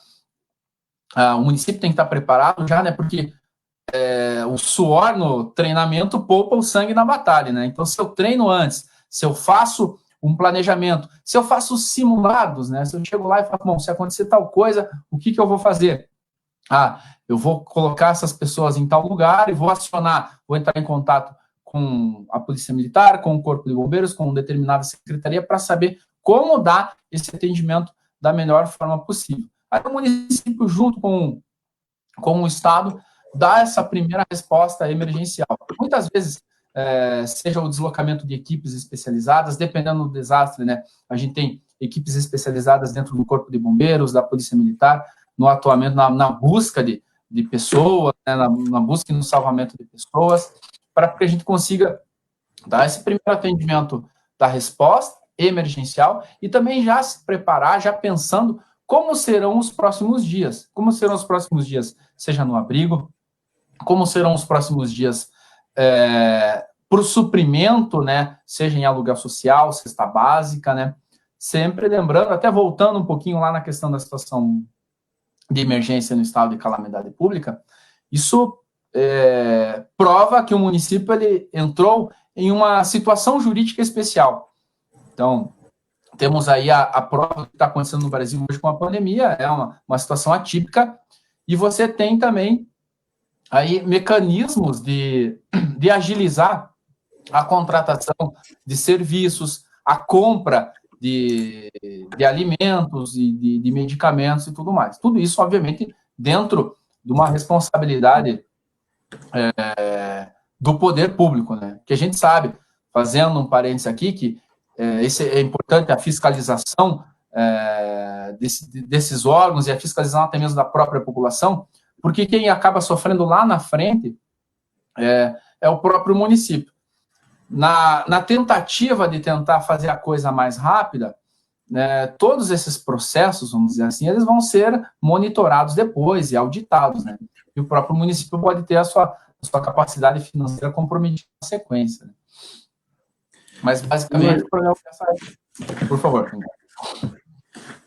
O município tem que estar preparado já, né? Porque o suor no treinamento poupa o sangue na batalha, né? Então, se eu treino antes, se eu faço um planejamento, se eu faço simulados, né? Se eu chego lá e falo, bom, se acontecer tal coisa, o que eu vou fazer? Eu vou colocar essas pessoas em tal lugar e vou acionar, vou entrar em contato com a Polícia Militar, com o Corpo de Bombeiros, com determinada secretaria, para saber como dar esse atendimento da melhor forma possível. Aí o município, junto com o Estado, dá essa primeira resposta emergencial. Muitas vezes, seja o deslocamento de equipes especializadas, dependendo do desastre, né? A gente tem equipes especializadas dentro do Corpo de Bombeiros, da Polícia Militar, no atuamento, na busca de pessoas, né? na busca e no salvamento de pessoas, para que a gente consiga dar esse primeiro atendimento da resposta emergencial e também já se preparar, já pensando como serão os próximos dias. Como serão os próximos dias, seja no abrigo, como serão os próximos dias para o suprimento, né? Seja em aluguel social, cesta básica, né? Sempre lembrando, até voltando um pouquinho lá na questão da situação de emergência no estado de calamidade pública, isso prova que o município ele entrou em uma situação jurídica especial. Então, temos aí a prova do que está acontecendo no Brasil hoje com a pandemia, é uma situação atípica, e você tem também aí mecanismos de agilizar a contratação de serviços, a compra de alimentos e de medicamentos e tudo mais. Tudo isso, obviamente, dentro de uma responsabilidade do poder público, né? Que a gente sabe, fazendo um parênteses aqui, que esse é importante, a fiscalização desses órgãos e a fiscalização até mesmo da própria população, porque quem acaba sofrendo lá na frente é o próprio município. Na tentativa de tentar fazer a coisa mais rápida, né, todos esses processos, vamos dizer assim, eles vão ser monitorados depois e auditados, né? E o próprio município pode ter a sua capacidade financeira comprometida na sequência, né? Mas, basicamente, por favor.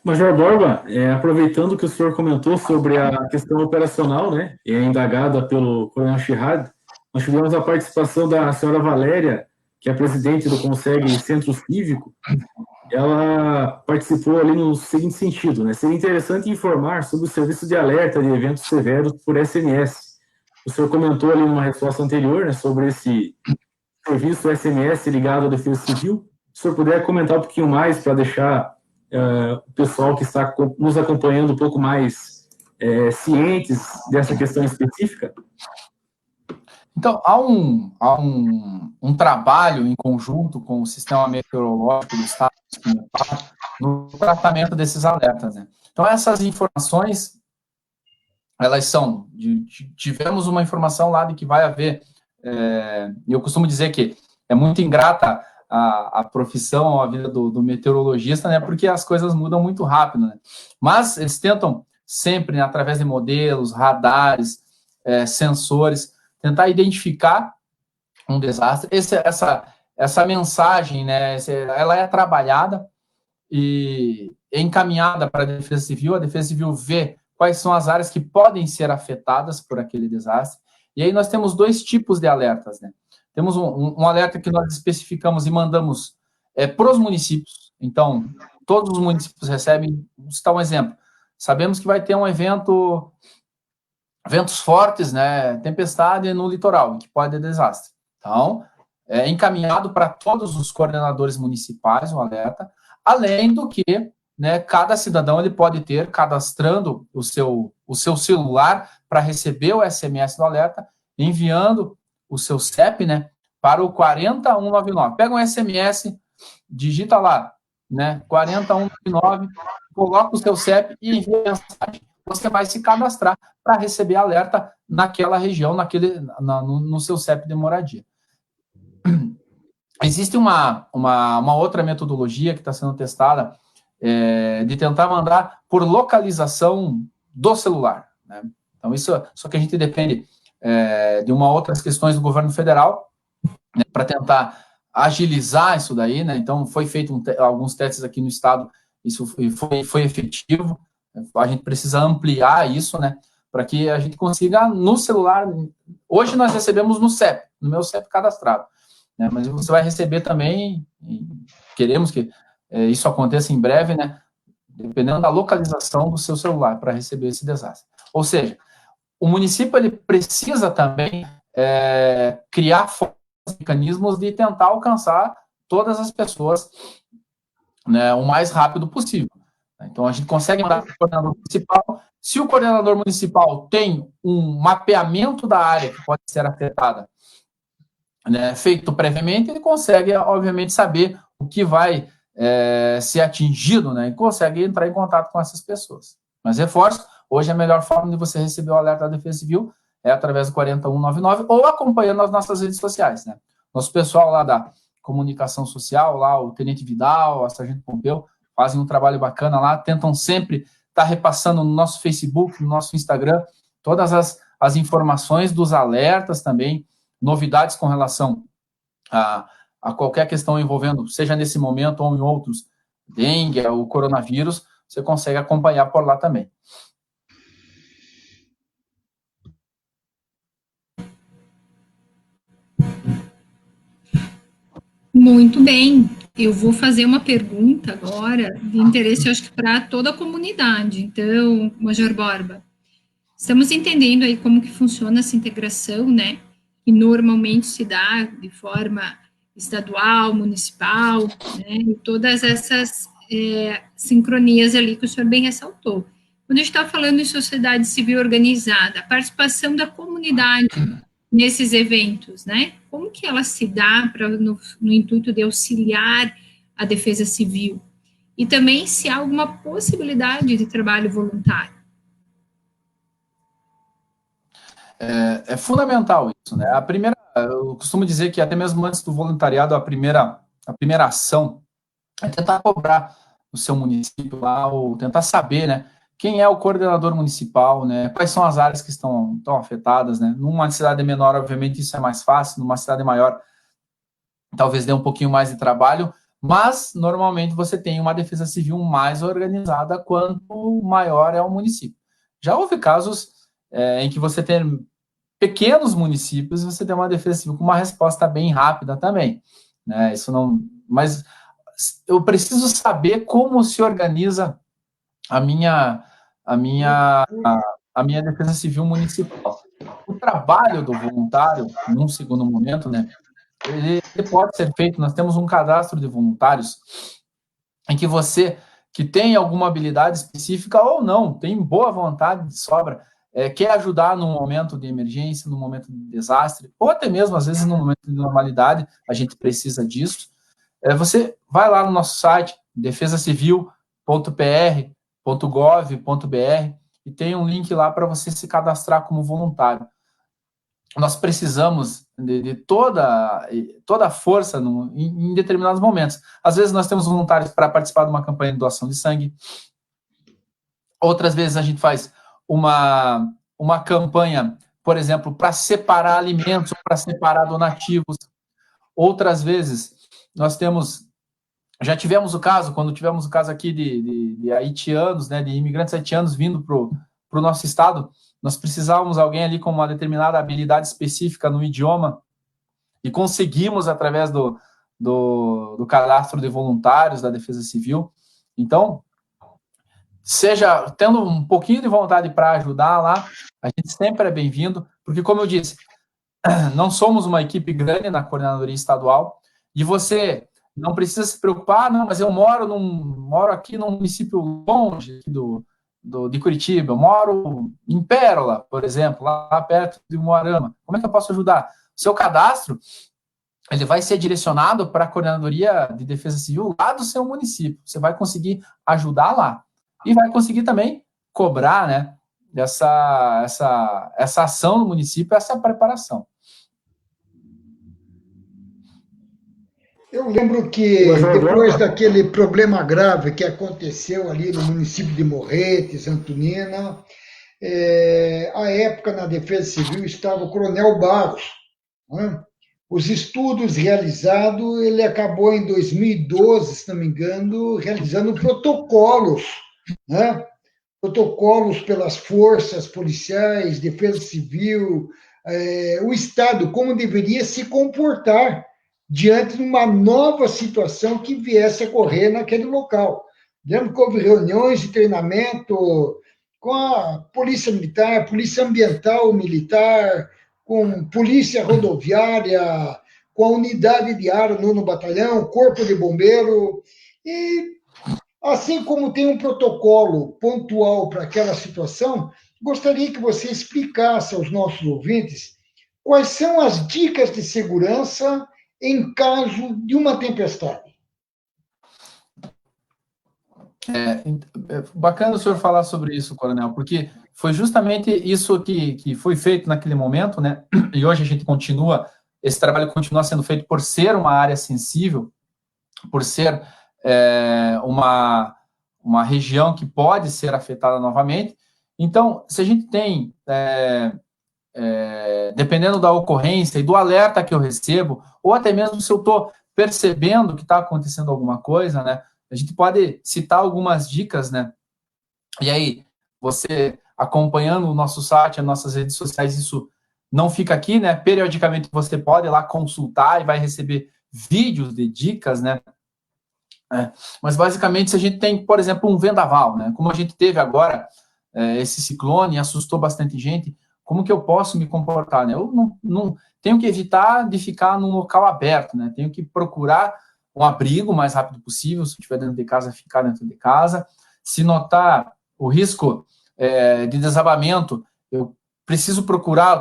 Major Borba, aproveitando que o senhor comentou sobre a questão operacional, né, e é indagada pelo Coronel Chirrad, nós tivemos a participação da senhora Valéria, que é presidente do Conseg Centro Cívico. Ela participou ali no seguinte sentido, né, seria interessante informar sobre o serviço de alerta de eventos severos por SMS. O senhor comentou ali numa resposta anterior, né, sobre esse serviço SMS ligado à Defesa Civil. Se o senhor puder comentar um pouquinho mais para deixar o pessoal que está nos acompanhando um pouco mais cientes dessa questão específica? Então, há um trabalho em conjunto com o Sistema Meteorológico do Estado no tratamento desses alertas, né? Então, essas informações, elas são, tivemos uma informação lá de que vai haver, eu costumo dizer que é muito ingrata a profissão, a vida do meteorologista, né, porque as coisas mudam muito rápido, né? Mas eles tentam sempre, né, através de modelos, radares, sensores, tentar identificar um desastre. Essa mensagem, né, ela é trabalhada e encaminhada para a Defesa Civil vê quais são as áreas que podem ser afetadas por aquele desastre, e aí nós temos 2 tipos de alertas, né? Temos um alerta que nós especificamos e mandamos para os municípios. Então, todos os municípios recebem. Vou citar um exemplo. Sabemos que vai ter um ventos fortes, né, tempestade no litoral, que pode ter desastre. Então, é encaminhado para todos os coordenadores municipais o alerta, além do que, né, cada cidadão ele pode ter cadastrando o seu celular para receber o SMS do alerta, enviando o seu CEP, né, para o 40199. Pega um SMS, digita lá, né, 40199, coloca o seu CEP e envia a mensagem. Você vai se cadastrar para receber alerta naquela região, no seu CEP de moradia. Existe uma outra metodologia que está sendo testada, de tentar mandar por localização do celular, né? Então, só que a gente depende de outras questões do governo federal, né, para tentar agilizar isso daí, né? Então, foi feito alguns testes aqui no estado, isso foi efetivo. A gente precisa ampliar isso, né, para que a gente consiga no celular. Hoje nós recebemos no CEP, no meu CEP cadastrado, né, mas você vai receber também, e queremos que isso aconteça em breve, né, dependendo da localização do seu celular para receber esse desastre. Ou seja, o município ele precisa também criar mecanismos de tentar alcançar todas as pessoas, né, o mais rápido possível. Então, a gente consegue mandar para o coordenador municipal. Se o coordenador municipal tem um mapeamento da área que pode ser afetada, né, feito previamente, ele consegue, obviamente, saber o que vai ser atingido, né, e consegue entrar em contato com essas pessoas. Mas reforço, hoje a melhor forma de você receber o alerta da Defesa Civil é através do 4199 ou acompanhando as nossas redes sociais, né? Nosso pessoal lá da comunicação social, lá o Tenente Vidal, a Sargento Pompeu, fazem um trabalho bacana lá, tentam sempre estar repassando no nosso Facebook, no nosso Instagram, todas as informações dos alertas também, novidades com relação a qualquer questão envolvendo, seja nesse momento ou em outros, dengue, o coronavírus, você consegue acompanhar por lá também. Muito bem. Eu vou fazer uma pergunta agora de interesse, acho que para toda a comunidade. Então, Major Borba, estamos entendendo aí como que funciona essa integração, né? Que normalmente se dá de forma estadual, municipal, né? E todas essas sincronias ali que o senhor bem ressaltou. Quando a gente está falando em sociedade civil organizada, a participação da comunidade nesses eventos, né? Como que ela se dá no intuito de auxiliar a defesa civil? E também se há alguma possibilidade de trabalho voluntário. É fundamental isso, né? Eu costumo dizer que até mesmo antes do voluntariado, a primeira ação é tentar cobrar no seu município lá, ou tentar saber, né, quem é o coordenador municipal, né, quais são as áreas que estão afetadas, né. Numa cidade menor, obviamente, isso é mais fácil, numa cidade maior, talvez dê um pouquinho mais de trabalho, mas, normalmente, você tem uma defesa civil mais organizada quanto maior é o município. Já houve casos em que você tem pequenos municípios, você tem uma defesa civil com uma resposta bem rápida também, né, isso não... Mas eu preciso saber como se organiza a minha defesa civil municipal. O trabalho do voluntário, num segundo momento, né, ele pode ser feito, nós temos um cadastro de voluntários em que você, que tem alguma habilidade específica ou não, tem boa vontade de sobra, quer ajudar num momento de emergência, num momento de desastre, ou até mesmo, às vezes, num momento de normalidade, a gente precisa disso. Você vai lá no nosso site, defesacivil.pr.gov.br, e tem um link lá para você se cadastrar como voluntário. Nós precisamos de toda a força em determinados momentos. Às vezes nós temos voluntários para participar de uma campanha de doação de sangue, outras vezes a gente faz uma campanha, por exemplo, para separar alimentos, para separar donativos. Outras vezes já tivemos o caso, quando tivemos o caso aqui de haitianos, né, de imigrantes haitianos vindo para o nosso estado, nós precisávamos de alguém ali com uma determinada habilidade específica no idioma, e conseguimos através do cadastro de voluntários da Defesa Civil. Então, seja tendo um pouquinho de vontade para ajudar lá, a gente sempre é bem-vindo, porque, como eu disse, não somos uma equipe grande na coordenadoria estadual, e você não precisa se preocupar, não, mas eu moro aqui num município longe de Curitiba, eu moro em Pérola, por exemplo, lá perto de Moarama. Como é que eu posso ajudar? O seu cadastro, ele vai ser direcionado para a coordenadoria de defesa civil lá do seu município. Você vai conseguir ajudar lá. E vai conseguir também cobrar, né, essa ação no município, essa preparação. Eu lembro que depois daquele problema grave que aconteceu ali no município de Morretes, Antonina, à época na Defesa Civil estava o Coronel Barros, né? Os estudos realizados, ele acabou em 2012, se não me engano, realizando protocolos, né? Protocolos pelas forças policiais, Defesa Civil, o Estado, como deveria se comportar diante de uma nova situação que viesse a ocorrer naquele local. Lembro que houve reuniões de treinamento com a Polícia Militar, Polícia Ambiental Militar, com Polícia Rodoviária, com a Unidade de Ar, 9º Batalhão, Corpo de Bombeiro, e assim como tem um protocolo pontual para aquela situação, gostaria que você explicasse aos nossos ouvintes quais são as dicas de segurança em caso de uma tempestade. Bacana o senhor falar sobre isso, Coronel, porque foi justamente isso que foi feito naquele momento, né? E hoje a gente esse trabalho continua sendo feito por ser uma área sensível, por ser uma região que pode ser afetada novamente. Então, se a gente tem, dependendo da ocorrência e do alerta que eu recebo, ou até mesmo se eu estou percebendo que está acontecendo alguma coisa, né, a gente pode citar algumas dicas, né, e aí, você acompanhando o nosso site, as nossas redes sociais, isso não fica aqui, né, periodicamente você pode ir lá consultar e vai receber vídeos de dicas, né, mas basicamente se a gente tem, por exemplo, um vendaval, né, como a gente teve agora, esse ciclone, assustou bastante gente, como que eu posso me comportar, né? Eu não tenho que evitar de ficar num local aberto, né? Tenho que procurar um abrigo o mais rápido possível, se estiver dentro de casa, ficar dentro de casa. Se notar o risco de desabamento, eu preciso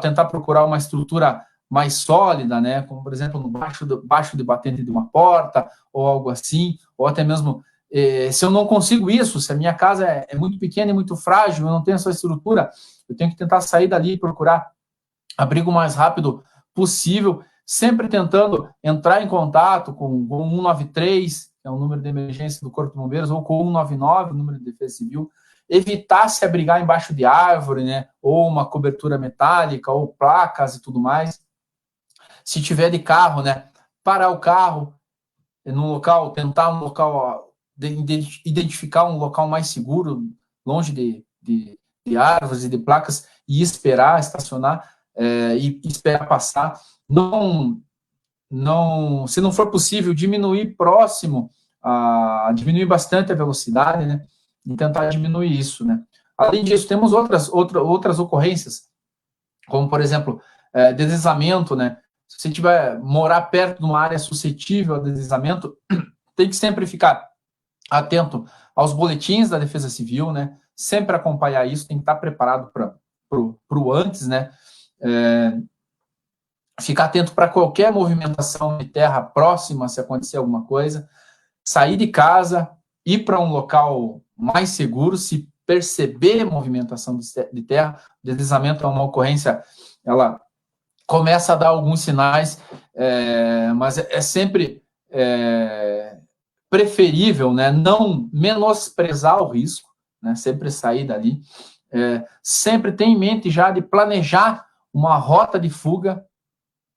tentar procurar uma estrutura mais sólida, né? Como, por exemplo, baixo de batente de uma porta, ou algo assim, ou até mesmo, se eu não consigo isso, se a minha casa é muito pequena e muito frágil, eu não tenho essa estrutura, eu tenho que tentar sair dali e procurar abrigo o mais rápido possível, sempre tentando entrar em contato com o 193, que é o número de emergência do Corpo de Bombeiros, ou com o 199, o número de Defesa Civil, evitar se abrigar embaixo de árvore, né, ou uma cobertura metálica, ou placas e tudo mais. Se tiver de carro, né, parar o carro num local, tentar um local, identificar um local mais seguro, longe de árvores e de placas, e esperar, estacionar, e esperar passar. Se não for possível, diminuir bastante a velocidade, né, e tentar diminuir isso, né. Além disso, temos outras ocorrências, como, por exemplo, deslizamento, né. Se você morar perto de uma área suscetível a deslizamento, tem que sempre ficar atento aos boletins da Defesa Civil, né, sempre acompanhar isso, tem que estar preparado para o antes, né, ficar atento para qualquer movimentação de terra próxima, se acontecer alguma coisa, sair de casa, ir para um local mais seguro, se perceber movimentação de terra, deslizamento é uma ocorrência, ela começa a dar alguns sinais, mas é sempre preferível, né, não menosprezar o risco, né, sempre sair dali, sempre ter em mente já de planejar uma rota de fuga,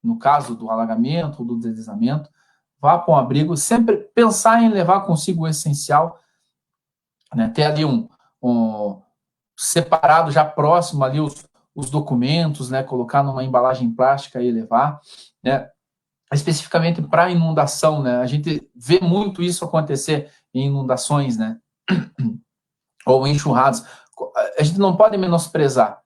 no caso do alagamento ou do deslizamento, vá para um abrigo, sempre pensar em levar consigo o essencial, né, ter ali separado já próximo ali os documentos, né, colocar numa embalagem plástica e levar, né, especificamente para inundação, né, a gente vê muito isso acontecer em inundações, né, ou enxurradas, a gente não pode menosprezar,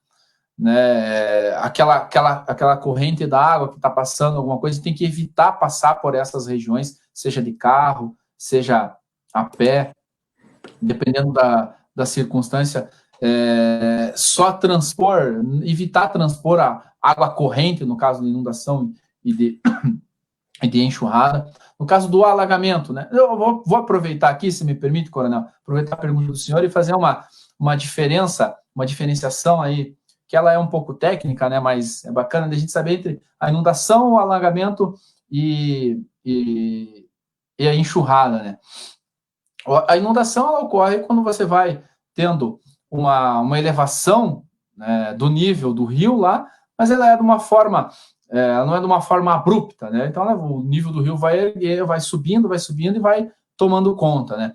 né, aquela corrente da água que está passando, alguma coisa, tem que evitar passar por essas regiões, seja de carro, seja a pé, dependendo da circunstância, evitar transpor a água corrente, no caso de inundação e de enxurrada. No caso do alagamento, né, eu vou aproveitar aqui, se me permite, Coronel, aproveitar a pergunta do senhor e fazer uma diferença uma diferenciação aí, que ela é um pouco técnica, né, mas é bacana de a gente saber entre a inundação, o alagamento e a enxurrada, né. A inundação ela ocorre quando você vai tendo uma elevação, né, do nível do rio lá, mas ela é de uma forma, não é de uma forma abrupta, né? Então o nível do rio vai erguer, vai subindo e vai tomando conta, né?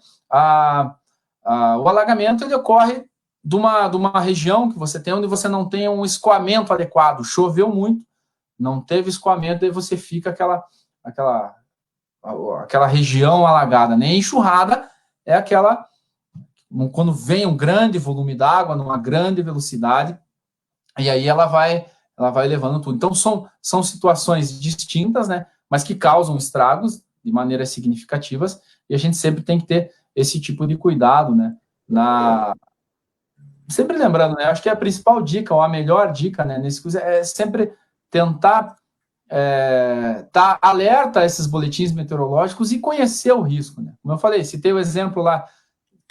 O alagamento ele ocorre de uma região que você tem onde você não tem um escoamento adequado, choveu muito, não teve escoamento, e você fica aquela região alagada, né? Enxurrada é aquela quando vem um grande volume d'água numa grande velocidade, e aí ela vai levando tudo. Então são situações distintas, né? Mas que causam estragos de maneiras significativas, e a gente sempre tem que ter esse tipo de cuidado, né? Sempre lembrando, né? Acho que a principal dica, ou a melhor dica, né, nesse curso é sempre tentar estar alerta a esses boletins meteorológicos e conhecer o risco, né? Como eu falei, citei o exemplo lá,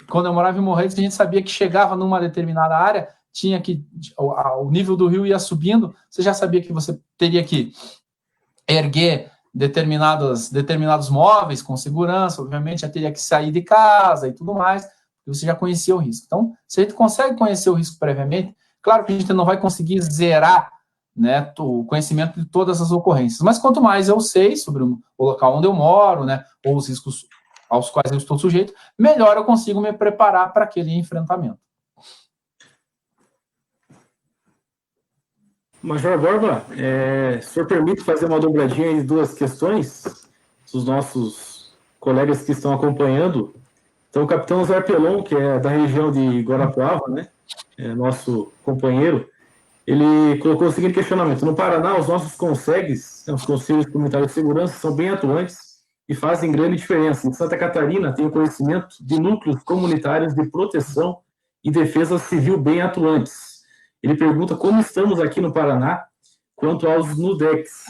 quando eu morava em Morretes, a gente sabia que chegava numa determinada área, tinha que o nível do rio ia subindo, você já sabia que você teria que erguer determinados móveis com segurança, obviamente já teria que sair de casa e tudo mais, porque você já conhecia o risco. Então, se a gente consegue conhecer o risco previamente, claro que a gente não vai conseguir zerar, né, o conhecimento de todas as ocorrências, mas quanto mais eu sei sobre o local onde eu moro, né, ou os riscos aos quais eu estou sujeito, melhor eu consigo me preparar para aquele enfrentamento. Major Borba, o senhor permite fazer uma dobradinha em duas questões dos nossos colegas que estão acompanhando? Então, o capitão Zé Pelon, que é da região de Guarapuava, né, nosso companheiro, ele colocou o seguinte questionamento: no Paraná, os nossos CONSEGs, os Conselhos Comunitários de Segurança, são bem atuantes e fazem grande diferença. Em Santa Catarina, tem o conhecimento de núcleos comunitários de proteção e defesa civil bem atuantes. Ele pergunta como estamos aqui no Paraná quanto aos NUDECs.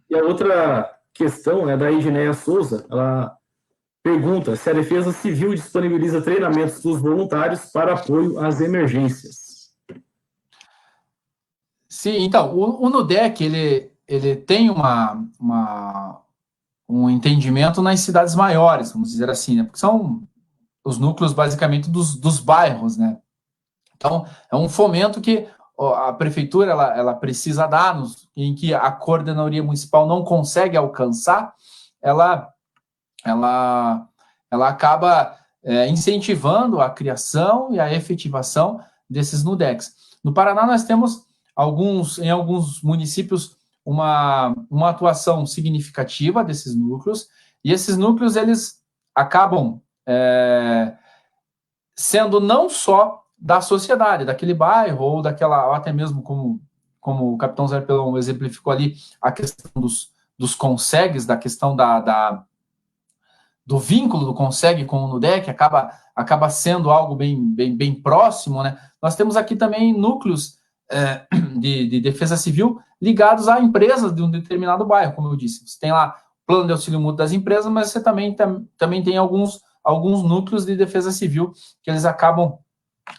E a outra questão é da Igineia Souza. Ela pergunta se a Defesa Civil disponibiliza treinamentos dos voluntários para apoio às emergências. Sim, então, o NUDEC, ele tem um entendimento nas cidades maiores, vamos dizer assim, né? Porque são os núcleos, basicamente, dos bairros, né? Então, é um fomento que a prefeitura ela precisa dar, em que a coordenadoria municipal não consegue alcançar, ela acaba incentivando a criação e a efetivação desses NUDECs. No Paraná, nós temos em alguns municípios uma atuação significativa desses núcleos, e esses núcleos eles acabam sendo não só da sociedade, daquele bairro, ou até mesmo como o capitão Zé Pelon exemplificou ali, a questão dos CONSEGs, da questão do vínculo do CONSEG com o NUDEC, acaba sendo algo bem próximo, né? Nós temos aqui também núcleos de defesa civil ligados a empresas de um determinado bairro, como eu disse. Você tem lá o plano de auxílio mútuo das empresas, mas você também tem alguns núcleos de defesa civil que eles acabam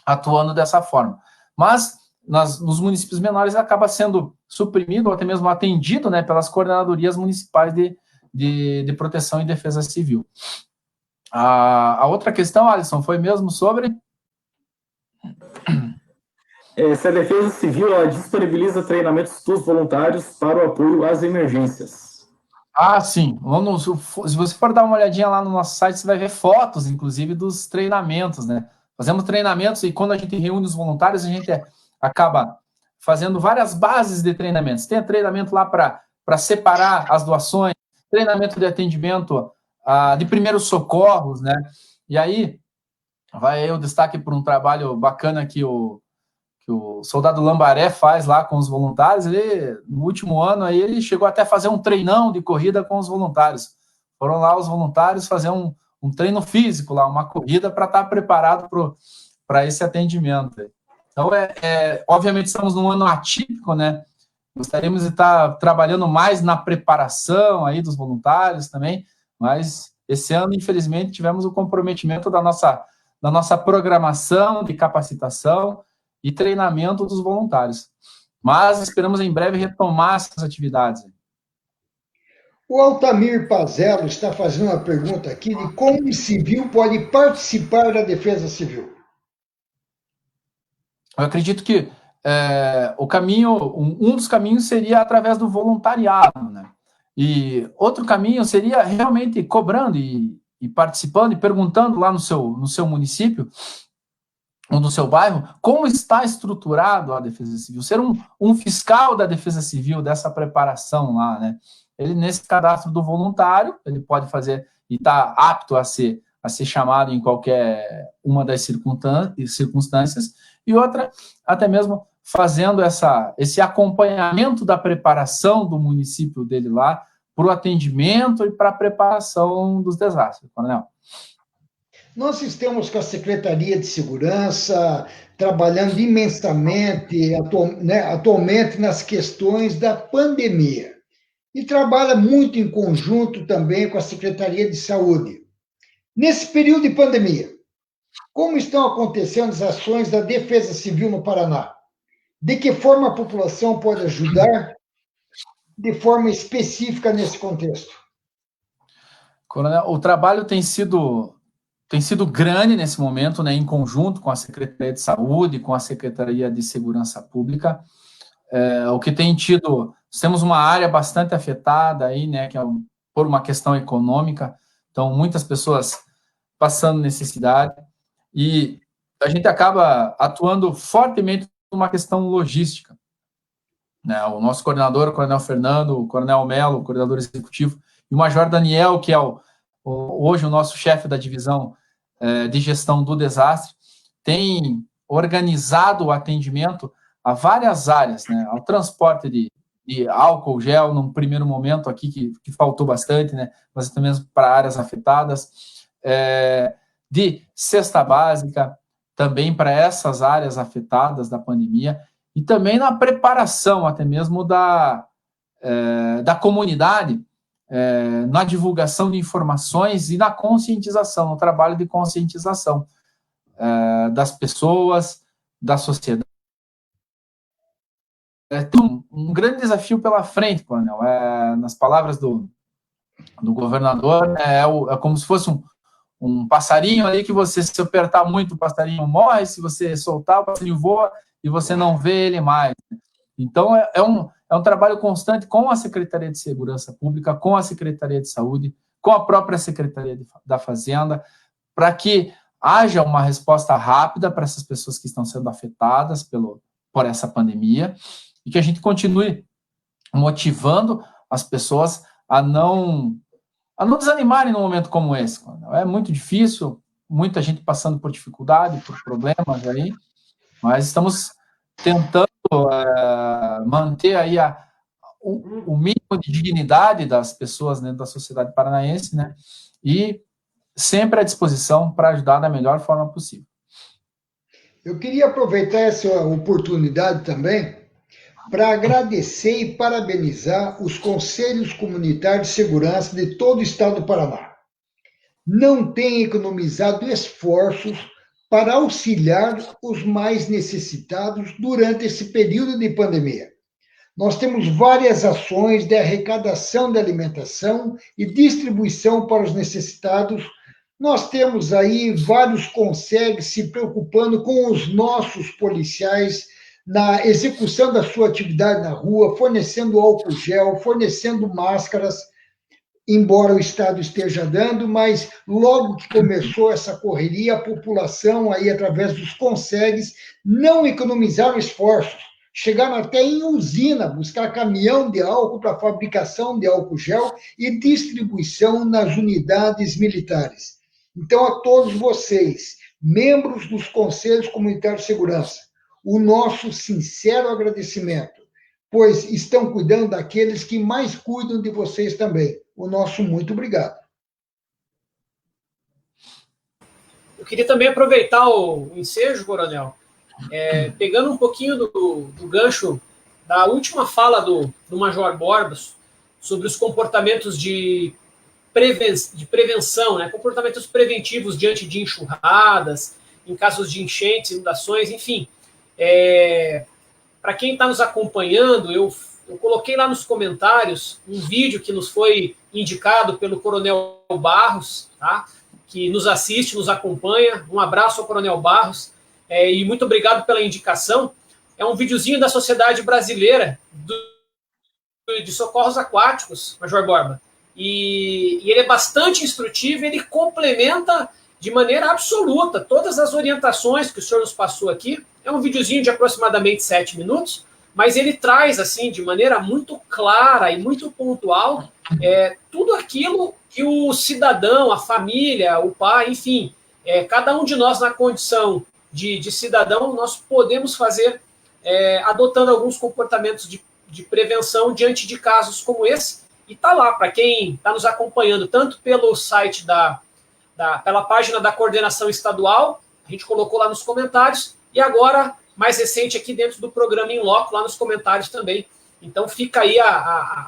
atuando dessa forma. Mas nos municípios menores acaba sendo suprimido ou até mesmo atendido, né, pelas coordenadorias municipais de proteção e defesa civil. A outra questão, Alisson, foi mesmo sobre... Se a Defesa Civil ela disponibiliza treinamentos dos voluntários para o apoio às emergências. Sim. Se você for dar uma olhadinha lá no nosso site, você vai ver fotos, inclusive, dos treinamentos, né? Fazemos treinamentos e quando a gente reúne os voluntários, a gente acaba fazendo várias bases de treinamentos. Tem treinamento lá para separar as doações, treinamento de atendimento de primeiros socorros, né? E aí, vai aí o destaque por um trabalho bacana que o soldado Lambaré faz lá com os voluntários. Ele, no último ano, aí, ele chegou até a fazer um treinão de corrida com os voluntários. Foram lá os voluntários fazer um treino físico lá, uma corrida para estar preparado para esse atendimento. Então, obviamente, estamos num ano atípico, né? Gostaríamos de estar trabalhando mais na preparação aí dos voluntários também, mas esse ano, infelizmente, tivemos o comprometimento da nossa programação de capacitação e treinamento dos voluntários. Mas esperamos em breve retomar essas atividades. O Altamir Pazello está fazendo uma pergunta aqui de como o civil pode participar da defesa civil. Eu acredito que o caminho, um dos caminhos seria através do voluntariado, né? E outro caminho seria realmente cobrando e participando e perguntando lá no seu município ou no seu bairro como está estruturado a defesa civil, ser um fiscal da defesa civil, dessa preparação lá, né? Ele, nesse cadastro do voluntário, ele pode fazer e está apto a ser chamado em qualquer uma das circunstâncias, e outra, até mesmo fazendo esse acompanhamento da preparação do município dele lá para o atendimento e para a preparação dos desastres, Coronel. Nós estamos com a Secretaria de Segurança trabalhando imensamente atualmente nas questões da pandemia e trabalha muito em conjunto também com a Secretaria de Saúde. Nesse período de pandemia, como estão acontecendo as ações da Defesa Civil no Paraná? De que forma a população pode ajudar de forma específica nesse contexto? Coronel, o trabalho tem sido grande nesse momento, né, em conjunto com a Secretaria de Saúde, com a Secretaria de Segurança Pública. O que tem tido, temos uma área bastante afetada aí, né, que é por uma questão econômica, então muitas pessoas passando necessidade, e a gente acaba atuando fortemente numa questão logística, né? O nosso coordenador, o Coronel Fernando, o Coronel Melo, o coordenador executivo, e o Major Daniel, que é hoje o nosso chefe da divisão de gestão do desastre, tem organizado o atendimento a várias áreas, né? Ao transporte de álcool gel, num primeiro momento aqui, que faltou bastante, né? Mas também para áreas afetadas, de cesta básica, também para essas áreas afetadas da pandemia, e também na preparação até mesmo da comunidade, na divulgação de informações e na conscientização, no trabalho de conscientização das pessoas, da sociedade. Um grande desafio pela frente, Coronel. Nas palavras do governador, é como se fosse um passarinho ali que você, se apertar muito, o passarinho morre, se você soltar, o passarinho voa e você não vê ele mais. Então, é um trabalho constante com a Secretaria de Segurança Pública, com a Secretaria de Saúde, com a própria Secretaria da Fazenda, para que haja uma resposta rápida para essas pessoas que estão sendo afetadas por essa pandemia, e que a gente continue motivando as pessoas a não desanimarem num momento como esse. É muito difícil, muita gente passando por dificuldade, por problemas aí, mas estamos tentando manter aí o mínimo de dignidade das pessoas dentro da sociedade paranaense, né? E sempre à disposição para ajudar da melhor forma possível. Eu queria aproveitar essa oportunidade também para agradecer e parabenizar os Conselhos Comunitários de Segurança de todo o estado do Paraná. Não têm economizado esforços para auxiliar os mais necessitados durante esse período de pandemia. Nós temos várias ações de arrecadação de alimentação e distribuição para os necessitados. Nós temos aí vários conselhos se preocupando com os nossos policiais na execução da sua atividade na rua, fornecendo álcool gel, fornecendo máscaras, embora o Estado esteja dando, mas logo que começou essa correria, a população aí, através dos conselhos, não economizaram esforços. Chegaram até em usina buscar caminhão de álcool para fabricação de álcool gel e distribuição nas unidades militares. Então, a todos vocês, membros dos Conselhos Comunitários de Segurança, o nosso sincero agradecimento, pois estão cuidando daqueles que mais cuidam de vocês também. O nosso muito obrigado. Eu queria também aproveitar o ensejo, Coronel, pegando um pouquinho do gancho da última fala do Major Borba sobre os comportamentos de prevenção, né, comportamentos preventivos diante de enxurradas, em casos de enchentes, inundações, enfim. Para quem está nos acompanhando, eu coloquei lá nos comentários um vídeo que nos foi indicado pelo Coronel Barros, tá? Que nos assiste, nos acompanha. Um abraço ao Coronel Barros e muito obrigado pela indicação. É um videozinho da Sociedade Brasileira de Socorros Aquáticos, Major Borba. E ele é bastante instrutivo, ele complementa de maneira absoluta todas as orientações que o senhor nos passou aqui. É um videozinho de aproximadamente 7 minutos, mas ele traz, assim, de maneira muito clara e muito pontual, tudo aquilo que o cidadão, a família, o pai, enfim, cada um de nós na condição de cidadão, nós podemos fazer adotando alguns comportamentos de prevenção diante de casos como esse. E está lá, para quem está nos acompanhando, tanto pelo site pela página da coordenação estadual, a gente colocou lá nos comentários, e agora, mais recente aqui dentro do programa In Loco, lá nos comentários também. Então fica aí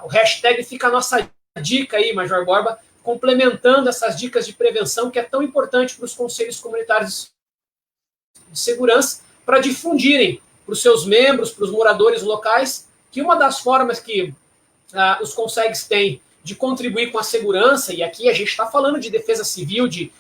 o hashtag, fica a nossa dica aí, Major Borba, complementando essas dicas de prevenção, que é tão importante para os conselhos comunitários de segurança, para difundirem para os seus membros, para os moradores locais, que uma das formas que os conselhos têm de contribuir com a segurança, e aqui a gente está falando de defesa civil, de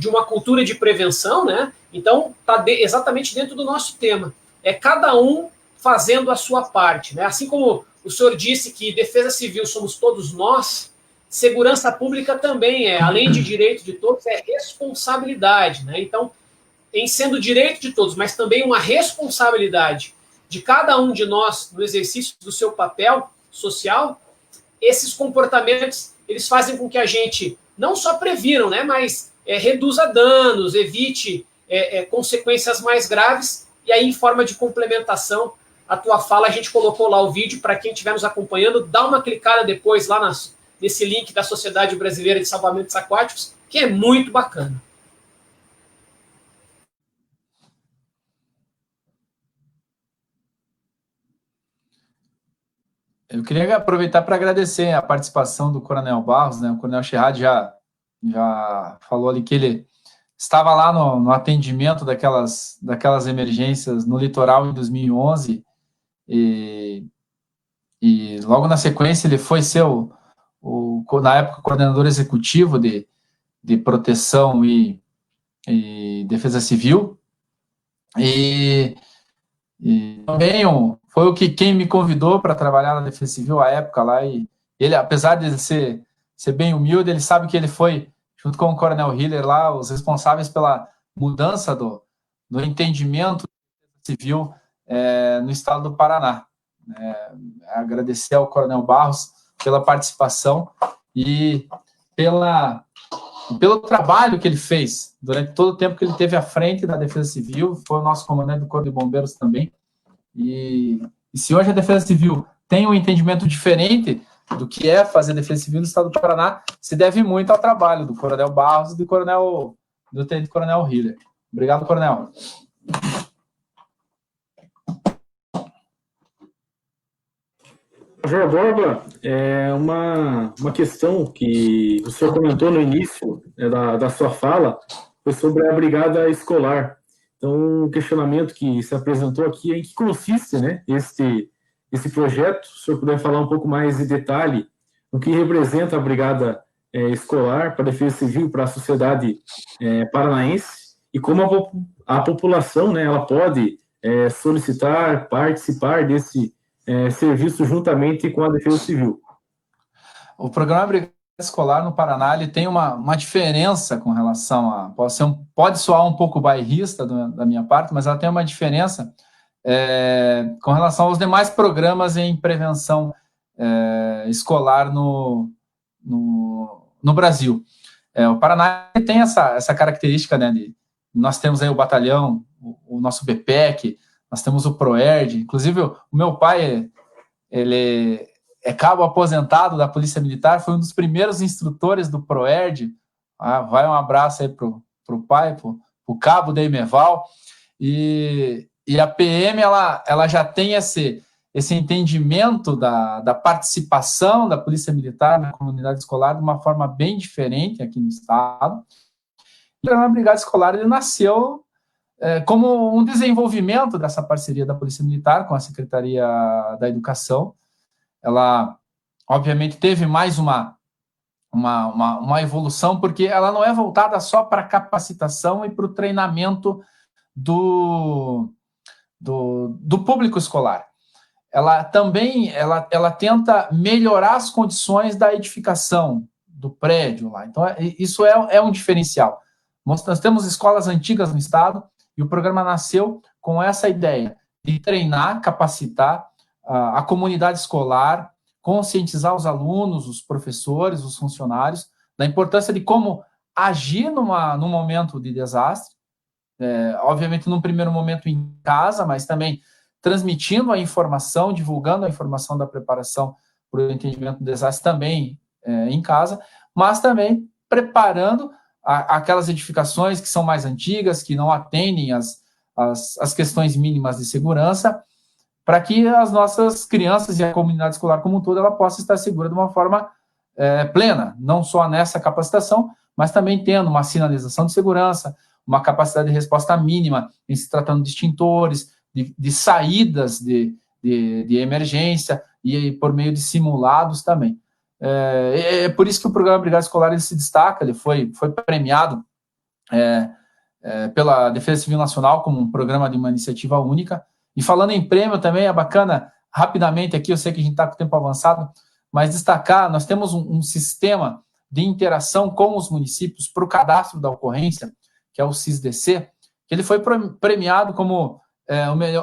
uma cultura de prevenção, né? Então, está exatamente dentro do nosso tema. É cada um fazendo a sua parte, né? Assim como o senhor disse que defesa civil somos todos nós, segurança pública também além de direito de todos, é responsabilidade, né? Então, em sendo direito de todos, mas também uma responsabilidade de cada um de nós no exercício do seu papel social, esses comportamentos, eles fazem com que a gente não só previram, né, mas reduza danos, evite consequências mais graves. E aí, em forma de complementação, a tua fala, a gente colocou lá o vídeo para quem estiver nos acompanhando, dá uma clicada depois lá nesse link da Sociedade Brasileira de Salvamentos Aquáticos, que é muito bacana. Eu queria aproveitar para agradecer a participação do Coronel Barros, né? O Coronel Chirrad já falou ali que ele estava lá no atendimento daquelas emergências no litoral em 2011 e logo na sequência ele foi ser na época, coordenador executivo de proteção e defesa civil e também foi quem me convidou para trabalhar na Defesa Civil à época lá, e ele, apesar de ele ser bem humilde, ele sabe que ele foi, junto com o Coronel Hiller lá, os responsáveis pela mudança do entendimento civil no estado do Paraná. Agradecer ao Coronel Barros pela participação e pelo trabalho que ele fez durante todo o tempo que ele teve à frente da Defesa Civil. Foi o nosso comandante do Corpo de Bombeiros também. E se hoje a Defesa Civil tem um entendimento diferente do que é fazer Defesa Civil no estado do Paraná, se deve muito ao trabalho do Coronel Barros e do Tenente Coronel Hiller. Obrigado, Coronel. Major Borba, uma questão que o senhor comentou no início da sua fala foi sobre a brigada escolar. Então, o questionamento que se apresentou aqui é em que consiste, né, esse projeto. Se o senhor puder falar um pouco mais em detalhe no que representa a brigada escolar para a Defesa Civil, para a sociedade paranaense, e como a população, né, ela pode solicitar, participar desse serviço juntamente com a Defesa Civil. O programa Brigada Escolar no Paraná, ele tem uma diferença com relação a... Pode soar um pouco bairrista da minha parte, mas ela tem uma diferença com relação aos demais programas em prevenção escolar no Brasil. O Paraná tem essa característica, né, nós temos aí o batalhão, o nosso BPEC, nós temos o PROERD. Inclusive, o meu pai, ele é cabo aposentado da Polícia Militar, foi um dos primeiros instrutores do PROERD. Vai um abraço aí pro pai, pro cabo da Imeval. E a PM, ela já tem esse entendimento da participação da Polícia Militar na comunidade escolar de uma forma bem diferente aqui no estado. E a Brigada Escolar, ele nasceu como um desenvolvimento dessa parceria da Polícia Militar com a Secretaria da Educação. Ela, obviamente, teve mais uma evolução, porque ela não é voltada só para a capacitação e para o treinamento do público escolar. Ela também ela tenta melhorar as condições da edificação do prédio lá. Então, isso é um diferencial. Nós temos escolas antigas no estado e o programa nasceu com essa ideia de treinar, capacitar a comunidade escolar, conscientizar os alunos, os professores, os funcionários, da importância de como agir num momento de desastre, obviamente num primeiro momento em casa, mas também transmitindo a informação, divulgando a informação da preparação para o entendimento do desastre também em casa, mas também preparando aquelas edificações que são mais antigas, que não atendem as questões mínimas de segurança, para que as nossas crianças e a comunidade escolar como um todo, ela possa estar segura de uma forma plena, não só nessa capacitação, mas também tendo uma sinalização de segurança, uma capacidade de resposta mínima, em se tratando de extintores, de saídas de emergência, e por meio de simulados também. É por isso que o programa Brigada Escolar ele se destaca, ele foi premiado pela Defesa Civil Nacional como um programa de uma iniciativa única. E falando em prêmio também, é bacana, rapidamente aqui, eu sei que a gente está com o tempo avançado, mas destacar, nós temos um sistema de interação com os municípios para o cadastro da ocorrência, que é o SISDC, que ele foi premiado como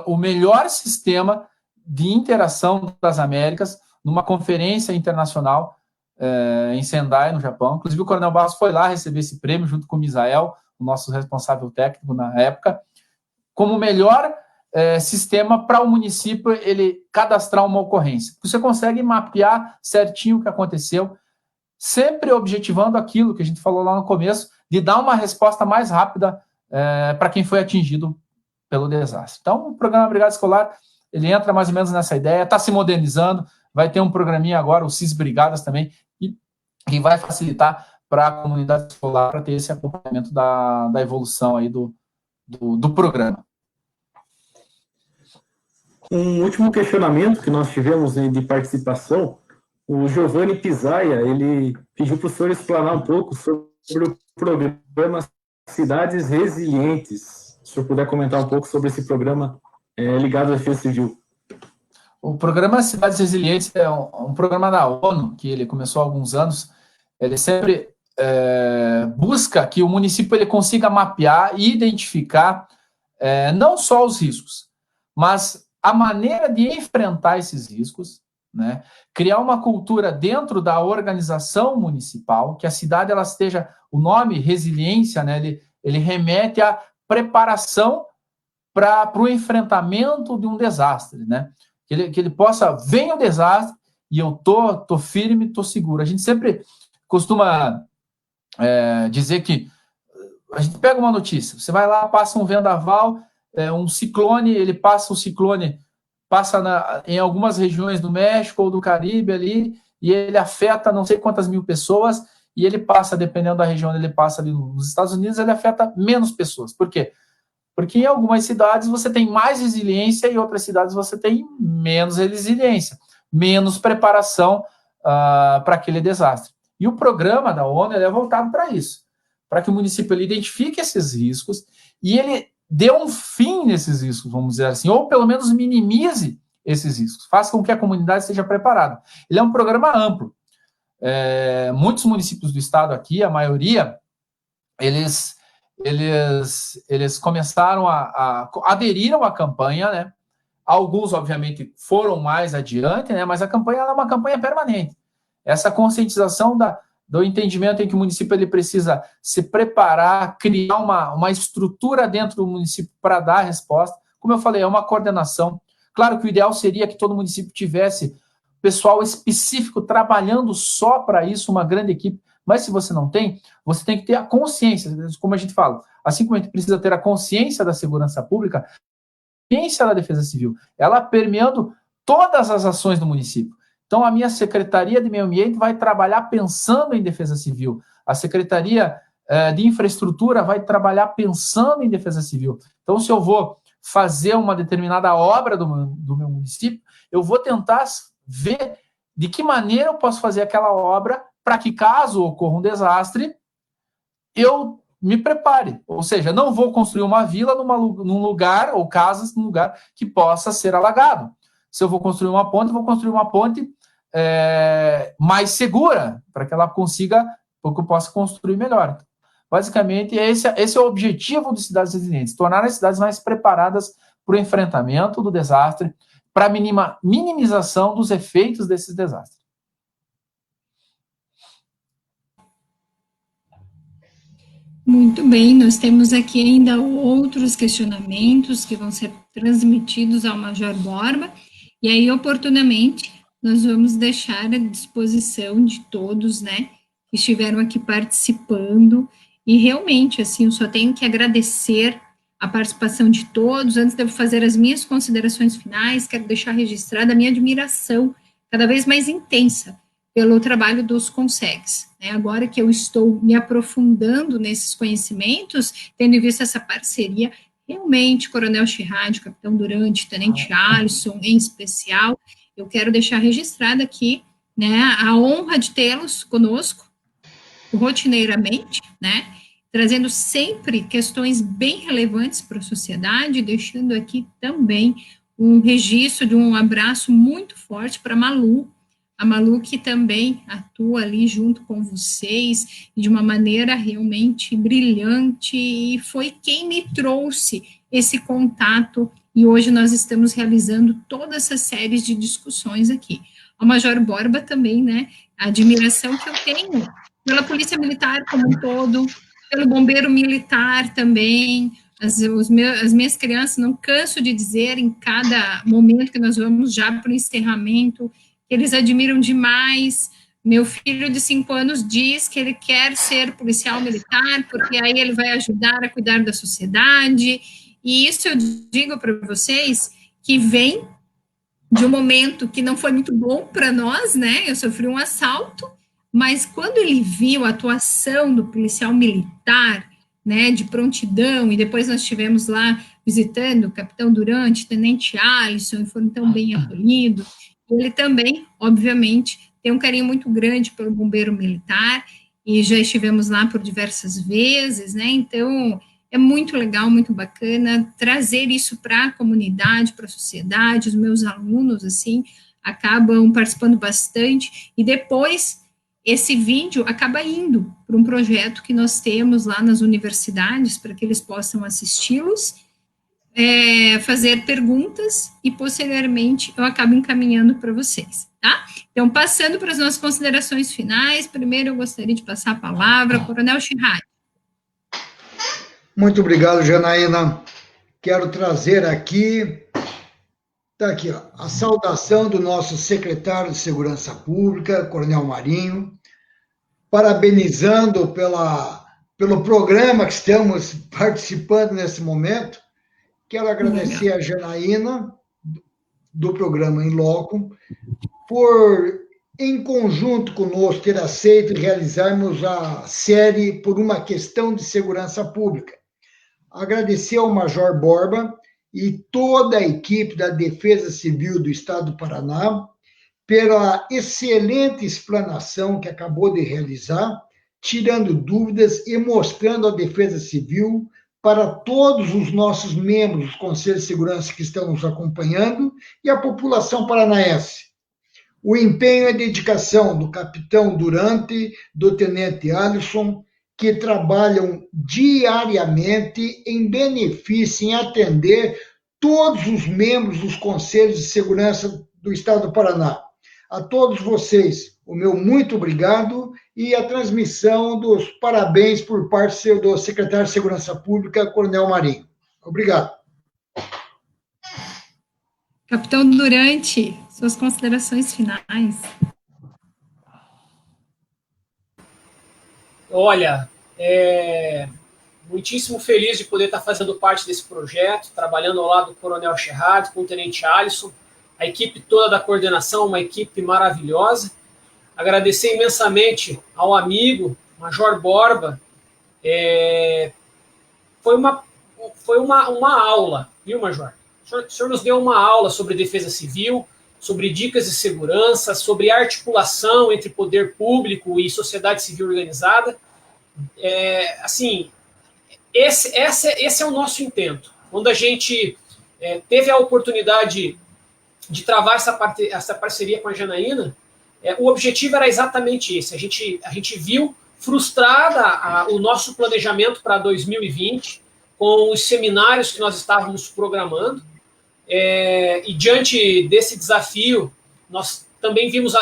o melhor sistema de interação das Américas numa conferência internacional em Sendai, no Japão. Inclusive, o Coronel Barros foi lá receber esse prêmio, junto com o Misael, o nosso responsável técnico na época, como o melhor sistema para o município ele cadastrar uma ocorrência. Você consegue mapear certinho o que aconteceu, sempre objetivando aquilo que a gente falou lá no começo, de dar uma resposta mais rápida para quem foi atingido pelo desastre. Então, o programa Brigada Escolar, ele entra mais ou menos nessa ideia, está se modernizando, vai ter um programinha agora, o CIS Brigadas também, e vai facilitar para a comunidade escolar para ter esse acompanhamento da evolução aí do programa. Um último questionamento que nós tivemos de participação, o Giovanni Pisaia, ele pediu para o senhor explanar um pouco sobre o programa Cidades Resilientes. Se o senhor puder comentar um pouco sobre esse programa ligado à Defesa Civil. O programa Cidades Resilientes é um programa da ONU, que ele começou há alguns anos. Ele sempre busca que o município ele consiga mapear e identificar não só os riscos, mas a maneira de enfrentar esses riscos, né? Criar uma cultura dentro da organização municipal, que a cidade ela esteja, o nome resiliência, né? Ele remete à preparação para o enfrentamento de um desastre, né? Que ele possa, vem o desastre e eu tô firme, tô seguro. A gente sempre costuma dizer que a gente pega uma notícia, você vai lá, passa um vendaval, um ciclone, passa em algumas regiões do México ou do Caribe ali, e ele afeta não sei quantas mil pessoas, e ele passa, dependendo da região, ele passa ali nos Estados Unidos, ele afeta menos pessoas. Por quê? Porque em algumas cidades você tem mais resiliência e em outras cidades você tem menos resiliência, menos preparação para aquele desastre. E o programa da ONU é voltado para isso, para que o município ele identifique esses riscos e ele dê um fim nesses riscos, vamos dizer assim, ou pelo menos minimize esses riscos, faça com que a comunidade esteja preparada. Ele é um programa amplo. Muitos municípios do estado aqui, a maioria, eles começaram aderiram à campanha, né? Alguns, obviamente, foram mais adiante, né? Mas a campanha é uma campanha permanente. Essa conscientização do entendimento em que o município ele precisa se preparar, criar uma estrutura dentro do município para dar a resposta. Como eu falei, é uma coordenação. Claro que o ideal seria que todo município tivesse pessoal específico trabalhando só para isso, uma grande equipe. Mas se você não tem, você tem que ter a consciência, como a gente fala. Assim como a gente precisa ter a consciência da segurança pública, a consciência da defesa civil, ela permeando todas as ações do município. Então, a minha Secretaria de Meio Ambiente vai trabalhar pensando em defesa civil. A Secretaria de infraestrutura vai trabalhar pensando em defesa civil. Então, se eu vou fazer uma determinada obra do meu município, eu vou tentar ver de que maneira eu posso fazer aquela obra para que, caso ocorra um desastre, eu me prepare. Ou seja, não vou construir uma vila num lugar, ou casas num lugar que possa ser alagado. Se eu vou construir uma ponte, vou construir uma ponte mais segura, para que ela consiga, para que eu possa construir melhor. Basicamente, esse é o objetivo das cidades resilientes, tornar as cidades mais preparadas para o enfrentamento do desastre, para a minimização dos efeitos desses desastres. Muito bem, nós temos aqui ainda outros questionamentos que vão ser transmitidos ao Major Borba, e aí, oportunamente, nós vamos deixar à disposição de todos, né, que estiveram aqui participando, e realmente, assim, eu só tenho que agradecer a participação de todos. Antes de eu fazer as minhas considerações finais, quero deixar registrada a minha admiração cada vez mais intensa pelo trabalho dos CONSEGs. Né? Agora que eu estou me aprofundando nesses conhecimentos, tendo em vista essa parceria, realmente, Coronel Chirrad, Capitão Durante, Tenente Alisson, em especial, eu quero deixar registrada aqui, né, a honra de tê-los conosco, rotineiramente, né, trazendo sempre questões bem relevantes para a sociedade, deixando aqui também um registro de um abraço muito forte para a Malu que também atua ali junto com vocês, de uma maneira realmente brilhante, e foi quem me trouxe esse contato, e hoje nós estamos realizando toda essa série de discussões aqui. Ao Major Borba também, né, a admiração que eu tenho pela Polícia Militar como um todo, pelo Bombeiro Militar também, as minhas crianças, não canso de dizer em cada momento que nós vamos já para o encerramento, que eles admiram demais. Meu filho de 5 anos diz que ele quer ser policial militar, porque aí ele vai ajudar a cuidar da sociedade, e isso eu digo para vocês, que vem de um momento que não foi muito bom para nós, né, eu sofri um assalto, mas quando ele viu a atuação do policial militar, né, de prontidão, e depois nós estivemos lá visitando o Capitão Durante, Tenente Alisson, e foram tão bem acolhidos. Ele também, obviamente, tem um carinho muito grande pelo Bombeiro Militar, e já estivemos lá por diversas vezes, né, então é muito legal, muito bacana trazer isso para a comunidade, para a sociedade. Os meus alunos, assim, acabam participando bastante, e depois esse vídeo acaba indo para um projeto que nós temos lá nas universidades, para que eles possam assisti-los, fazer perguntas, e posteriormente eu acabo encaminhando para vocês, tá? Então, passando para as nossas considerações finais, primeiro eu gostaria de passar a palavra ao Coronel Chirrad. Muito obrigado, Janaína. Quero trazer aqui, está aqui, ó, a saudação do nosso secretário de Segurança Pública, Coronel Marinho, parabenizando pelo programa que estamos participando nesse momento. Quero agradecer a Janaína, do programa In Loco, por, em conjunto conosco, ter aceito e realizarmos a série Por uma Questão de Segurança Pública. Agradecer ao Major Borba e toda a equipe da Defesa Civil do Estado do Paraná pela excelente explanação que acabou de realizar, tirando dúvidas e mostrando a Defesa Civil para todos os nossos membros do Conselho de Segurança que estão nos acompanhando e a população paranaense. O empenho e a dedicação do Capitão Durante, do Tenente Alisson, que trabalham diariamente em benefício, em atender todos os membros dos Conselhos de Segurança do Estado do Paraná. A todos vocês, o meu muito obrigado, e a transmissão dos parabéns por parte do secretário de Segurança Pública, Coronel Marinho. Obrigado. Capitão Durante, suas considerações finais. Olha, muitíssimo feliz de poder estar fazendo parte desse projeto, trabalhando ao lado do Coronel Chirrad, com o Tenente Alisson, a equipe toda da coordenação, uma equipe maravilhosa. Agradecer imensamente ao amigo Major Borba, Foi uma aula, viu, Major? O senhor nos deu uma aula sobre defesa civil, sobre dicas de segurança, sobre articulação entre poder público e sociedade civil organizada. Assim, esse é o nosso intento. Quando a gente teve a oportunidade de travar essa parceria com a Janaína, o objetivo era exatamente esse. A gente viu frustrada o nosso planejamento para 2020, com os seminários que nós estávamos programando, e diante desse desafio, nós também vimos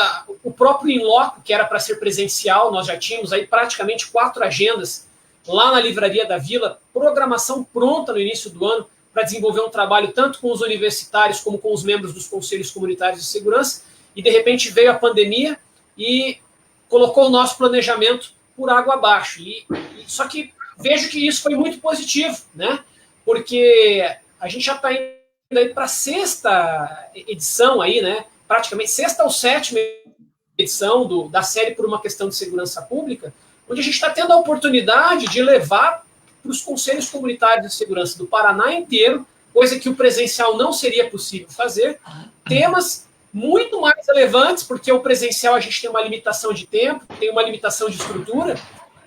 o próprio in-loco, que era para ser presencial. Nós já tínhamos aí praticamente 4 agendas lá na Livraria da Vila, programação pronta no início do ano para desenvolver um trabalho tanto com os universitários como com os membros dos conselhos comunitários de segurança, e de repente veio a pandemia e colocou o nosso planejamento por água abaixo. Só que vejo que isso foi muito positivo, né? Porque a gente já está indo aí para a 6ª edição aí, né? Praticamente 6ª ou 7ª edição da série Por uma Questão de Segurança Pública, onde a gente está tendo a oportunidade de levar para os conselhos comunitários de segurança do Paraná inteiro, coisa que o presencial não seria possível fazer, temas muito mais relevantes, porque o presencial a gente tem uma limitação de tempo, tem uma limitação de estrutura,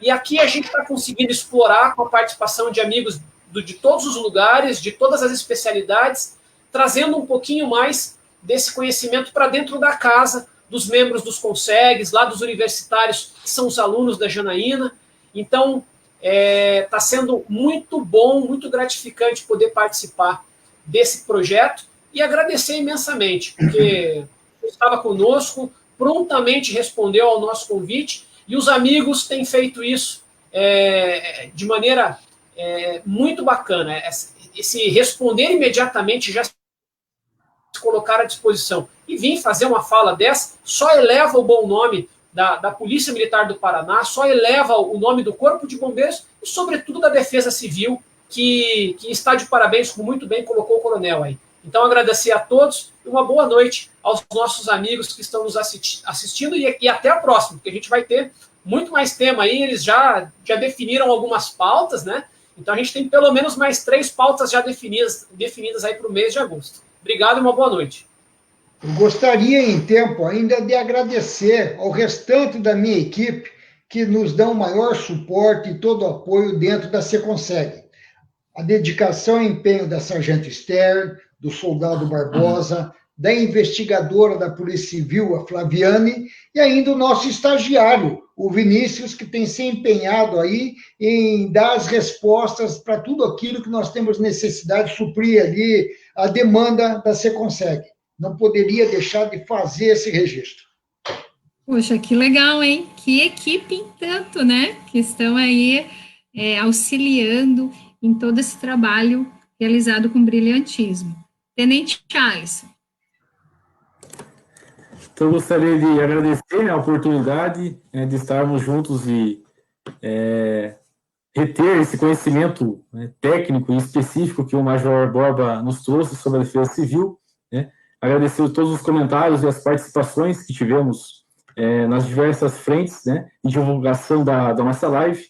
e aqui a gente está conseguindo explorar com a participação de amigos de todos os lugares, de todas as especialidades, trazendo um pouquinho mais desse conhecimento para dentro da casa, dos membros dos consegues, lá dos universitários, que são os alunos da Janaína. Então, está sendo muito bom, muito gratificante poder participar desse projeto e agradecer imensamente, porque você estava conosco, prontamente respondeu ao nosso convite, e os amigos têm feito isso de maneira muito bacana. Esse responder imediatamente, já se colocar à disposição e vir fazer uma fala dessa, só eleva o bom nome da Polícia Militar do Paraná, só eleva o nome do Corpo de Bombeiros e, sobretudo, da Defesa Civil, que está de parabéns, como muito bem colocou o coronel aí. Então, agradecer a todos e uma boa noite aos nossos amigos que estão nos assistindo, e até a próxima, porque a gente vai ter muito mais tema aí. Eles já definiram algumas pautas, né? Então, a gente tem pelo menos mais 3 pautas já definidas aí para o mês de agosto. Obrigado e uma boa noite. Eu gostaria, em tempo ainda, de agradecer ao restante da minha equipe, que nos dão maior suporte e todo o apoio dentro da Seconseg. A dedicação e empenho da Sargento Esther, do Soldado Barbosa, da investigadora da Polícia Civil, a Flaviane, e ainda o nosso estagiário, o Vinícius, que tem se empenhado aí em dar as respostas para tudo aquilo que nós temos necessidade de suprir ali a demanda da Seconseg. Não poderia deixar de fazer esse registro. Poxa, que legal, hein? Que equipe, em tanto, né? Que estão aí auxiliando em todo esse trabalho realizado com brilhantismo. Tenente Alisson. Então, eu gostaria de agradecer a oportunidade de estarmos juntos e reter esse conhecimento técnico e específico que o Major Borba nos trouxe sobre a defesa civil, né? Agradecer todos os comentários e as participações que tivemos nas diversas frentes, né, de divulgação da nossa live,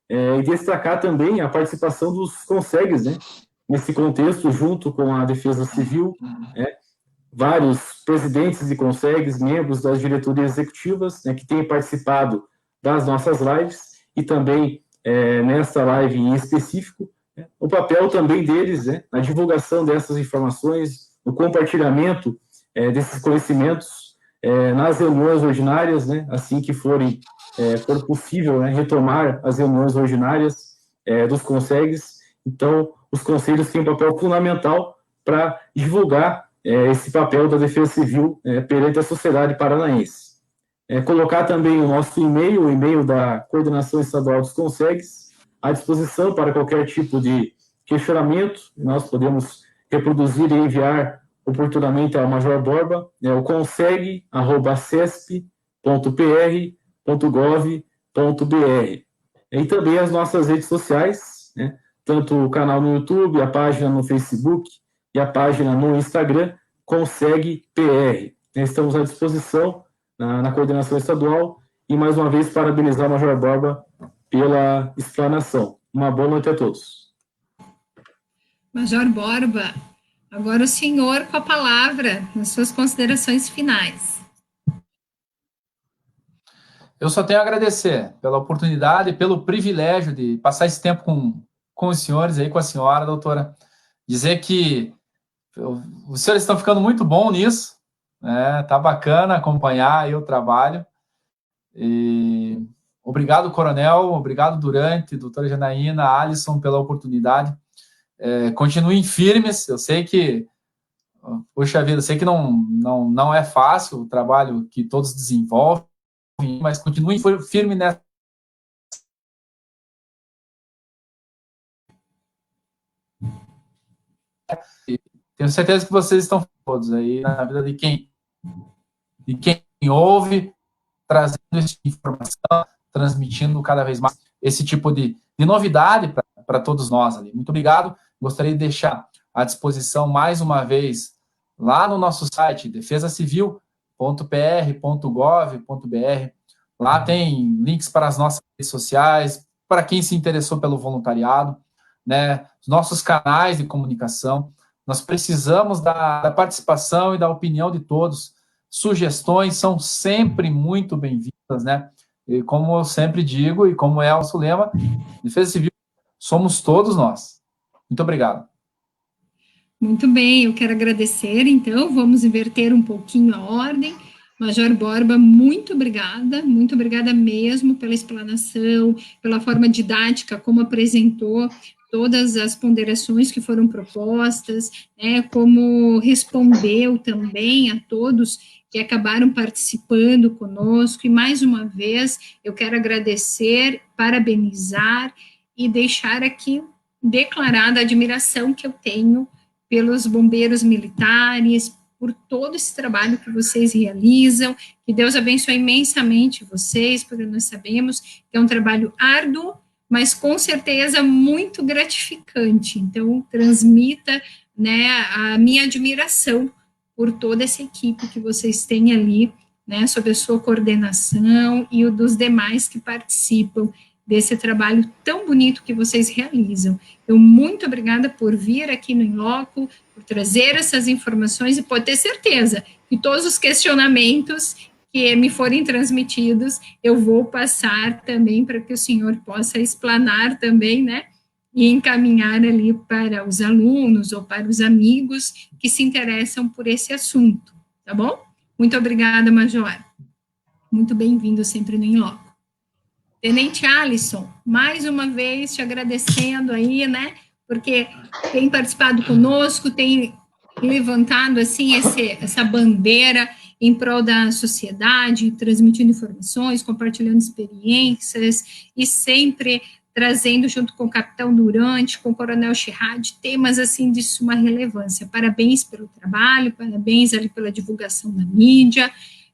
e destacar também a participação dos consegues, né, nesse contexto, junto com a Defesa Civil, vários presidentes de consegues, membros das diretorias executivas, né, que têm participado das nossas lives, e também nessa live em específico, o papel também deles, né, na divulgação dessas informações, no compartilhamento desses conhecimentos nas reuniões ordinárias, né, assim que for possível, né, retomar as reuniões ordinárias dos consegues. Então, os conselhos têm um papel fundamental para divulgar esse papel da Defesa Civil perante a sociedade paranaense. Colocar também o nosso e-mail, o e-mail da Coordenação Estadual dos Consegues, à disposição para qualquer tipo de questionamento. Nós podemos reproduzir e enviar oportunamente ao Major Borba, o consegue@cesp.pr.gov.br. E também as nossas redes sociais, né, tanto o canal no YouTube, a página no Facebook e a página no Instagram, Consegue PR. Estamos à disposição na coordenação estadual, e mais uma vez parabenizar o Major Borba pela explanação. Uma boa noite a todos. Major Borba, agora o senhor com a palavra, nas suas considerações finais. Eu só tenho a agradecer pela oportunidade e pelo privilégio de passar esse tempo com os senhores aí, com a senhora, doutora. Dizer que os senhores estão ficando muito bom nisso, né? Tá bacana acompanhar aí o trabalho. E obrigado, Coronel, obrigado, Durante, doutora Janaína, Alisson, pela oportunidade. Continuem firmes, eu sei que, poxa vida, eu sei que não é fácil o trabalho que todos desenvolvem, mas continuem firmes nessa. Tenho certeza que vocês estão todos aí na vida de quem ouve, trazendo essa informação, transmitindo cada vez mais esse tipo de novidade para todos nós ali. Muito obrigado. Gostaria de deixar à disposição mais uma vez lá no nosso site, defesacivil.pr.gov.br. Lá tem links para as nossas redes sociais, para quem se interessou pelo voluntariado, né? Os nossos canais de comunicação. Nós precisamos da participação e da opinião de todos. Sugestões são sempre muito bem-vindas, né? E como eu sempre digo, e como é o nosso lema, Defesa Civil, somos todos nós. Muito obrigado. Muito bem, eu quero agradecer, então, vamos inverter um pouquinho a ordem. Major Borba, muito obrigada mesmo pela explanação, pela forma didática, como apresentou todas as ponderações que foram propostas, né, como respondeu também a todos que acabaram participando conosco, e mais uma vez eu quero agradecer, parabenizar e deixar aqui declarada a admiração que eu tenho pelos bombeiros militares, por todo esse trabalho que vocês realizam, que Deus abençoe imensamente vocês, porque nós sabemos que é um trabalho árduo, mas com certeza muito gratificante. Então, transmita, né, a minha admiração por toda essa equipe que vocês têm ali, né, sob a sua coordenação e o dos demais que participam desse trabalho tão bonito que vocês realizam. Eu muito obrigada por vir aqui no In Loco, por trazer essas informações, e pode ter certeza que todos os questionamentos que me forem transmitidos, eu vou passar também para que o senhor possa explanar também, né, e encaminhar ali para os alunos ou para os amigos que se interessam por esse assunto, tá bom? Muito obrigada, Major. Muito bem-vindo sempre no In Loco. Tenente Alisson, mais uma vez te agradecendo aí, né, porque tem participado conosco, tem levantado, assim, essa bandeira em prol da sociedade, transmitindo informações, compartilhando experiências e sempre trazendo, junto com o capitão Durante, com o coronel Chirad, temas, assim, de suma relevância. Parabéns pelo trabalho, parabéns ali pela divulgação na mídia.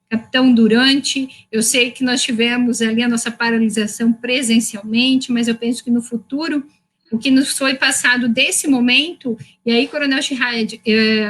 Capitão Durante, eu sei que nós tivemos ali a nossa paralisação presencialmente, mas eu penso que no futuro, o que nos foi passado desse momento, e aí, coronel Chirad,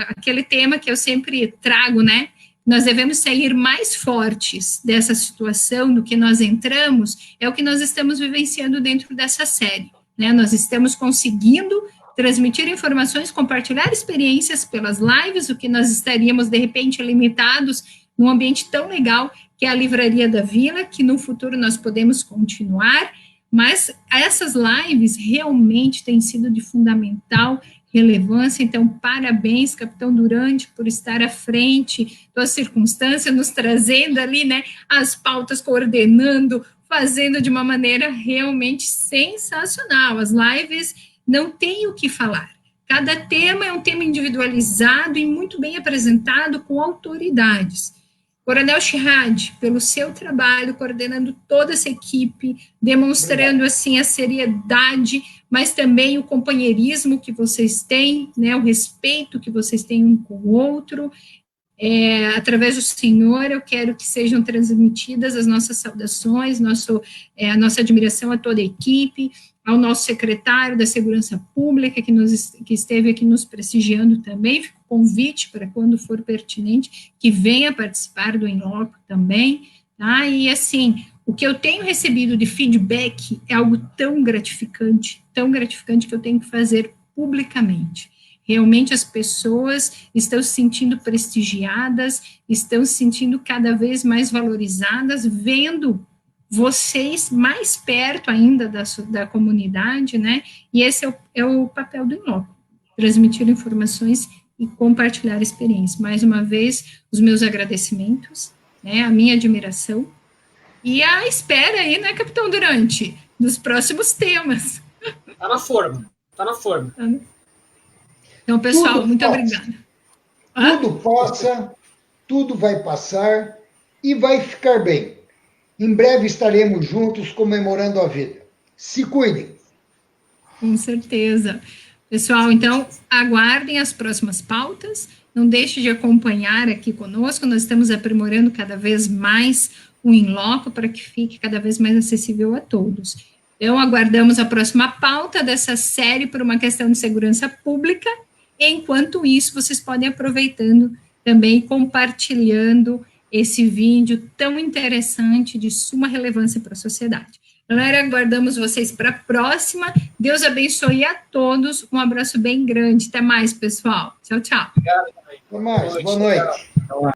aquele tema que eu sempre trago, né, nós devemos sair mais fortes dessa situação do que nós entramos, é o que nós estamos vivenciando dentro dessa série, né, nós estamos conseguindo transmitir informações, compartilhar experiências pelas lives, o que nós estaríamos, de repente, limitados num ambiente tão legal que é a Livraria da Vila, que no futuro nós podemos continuar, mas essas lives realmente têm sido de fundamental relevância, então parabéns, capitão Durante, por estar à frente das circunstâncias, nos trazendo ali, né, as pautas, coordenando, fazendo de uma maneira realmente sensacional. As lives não tem o que falar. Cada tema é um tema individualizado e muito bem apresentado com autoridades. Coronel Chirad, pelo seu trabalho, coordenando toda essa equipe, demonstrando, assim, a seriedade, mas também o companheirismo que vocês têm, né, o respeito que vocês têm um com o outro. Através do senhor, eu quero que sejam transmitidas as nossas saudações, a nossa admiração a toda a equipe, ao nosso secretário da Segurança Pública, que esteve aqui nos prestigiando também. Fica o convite para, quando for pertinente, que venha participar do In Loco também, tá? E, assim, o que eu tenho recebido de feedback é algo tão gratificante que eu tenho que fazer publicamente. Realmente as pessoas estão se sentindo prestigiadas, estão se sentindo cada vez mais valorizadas, vendo vocês mais perto ainda da comunidade, né? E esse é o papel do In Loco, transmitir informações e compartilhar experiências. Mais uma vez, os meus agradecimentos, né? A minha admiração e a espera aí, né, Capitão Durante, dos próximos temas. Tá na forma, tá na forma. Então, pessoal, muito obrigada. Tudo passa, tudo vai passar e vai ficar bem. Em breve estaremos juntos comemorando a vida. Se cuidem. Com certeza. Pessoal, então, aguardem as próximas pautas. Não deixe de acompanhar aqui conosco. Nós estamos aprimorando cada vez mais o In Loco para que fique cada vez mais acessível a todos. Então, aguardamos a próxima pauta dessa série por uma questão de segurança pública. Enquanto isso, vocês podem ir aproveitando também e compartilhando esse vídeo tão interessante, de suma relevância para a sociedade. Galera, aguardamos vocês para a próxima. Deus abençoe a todos. Um abraço bem grande. Até mais, pessoal. Tchau, tchau. Obrigado. Até mais. Boa noite.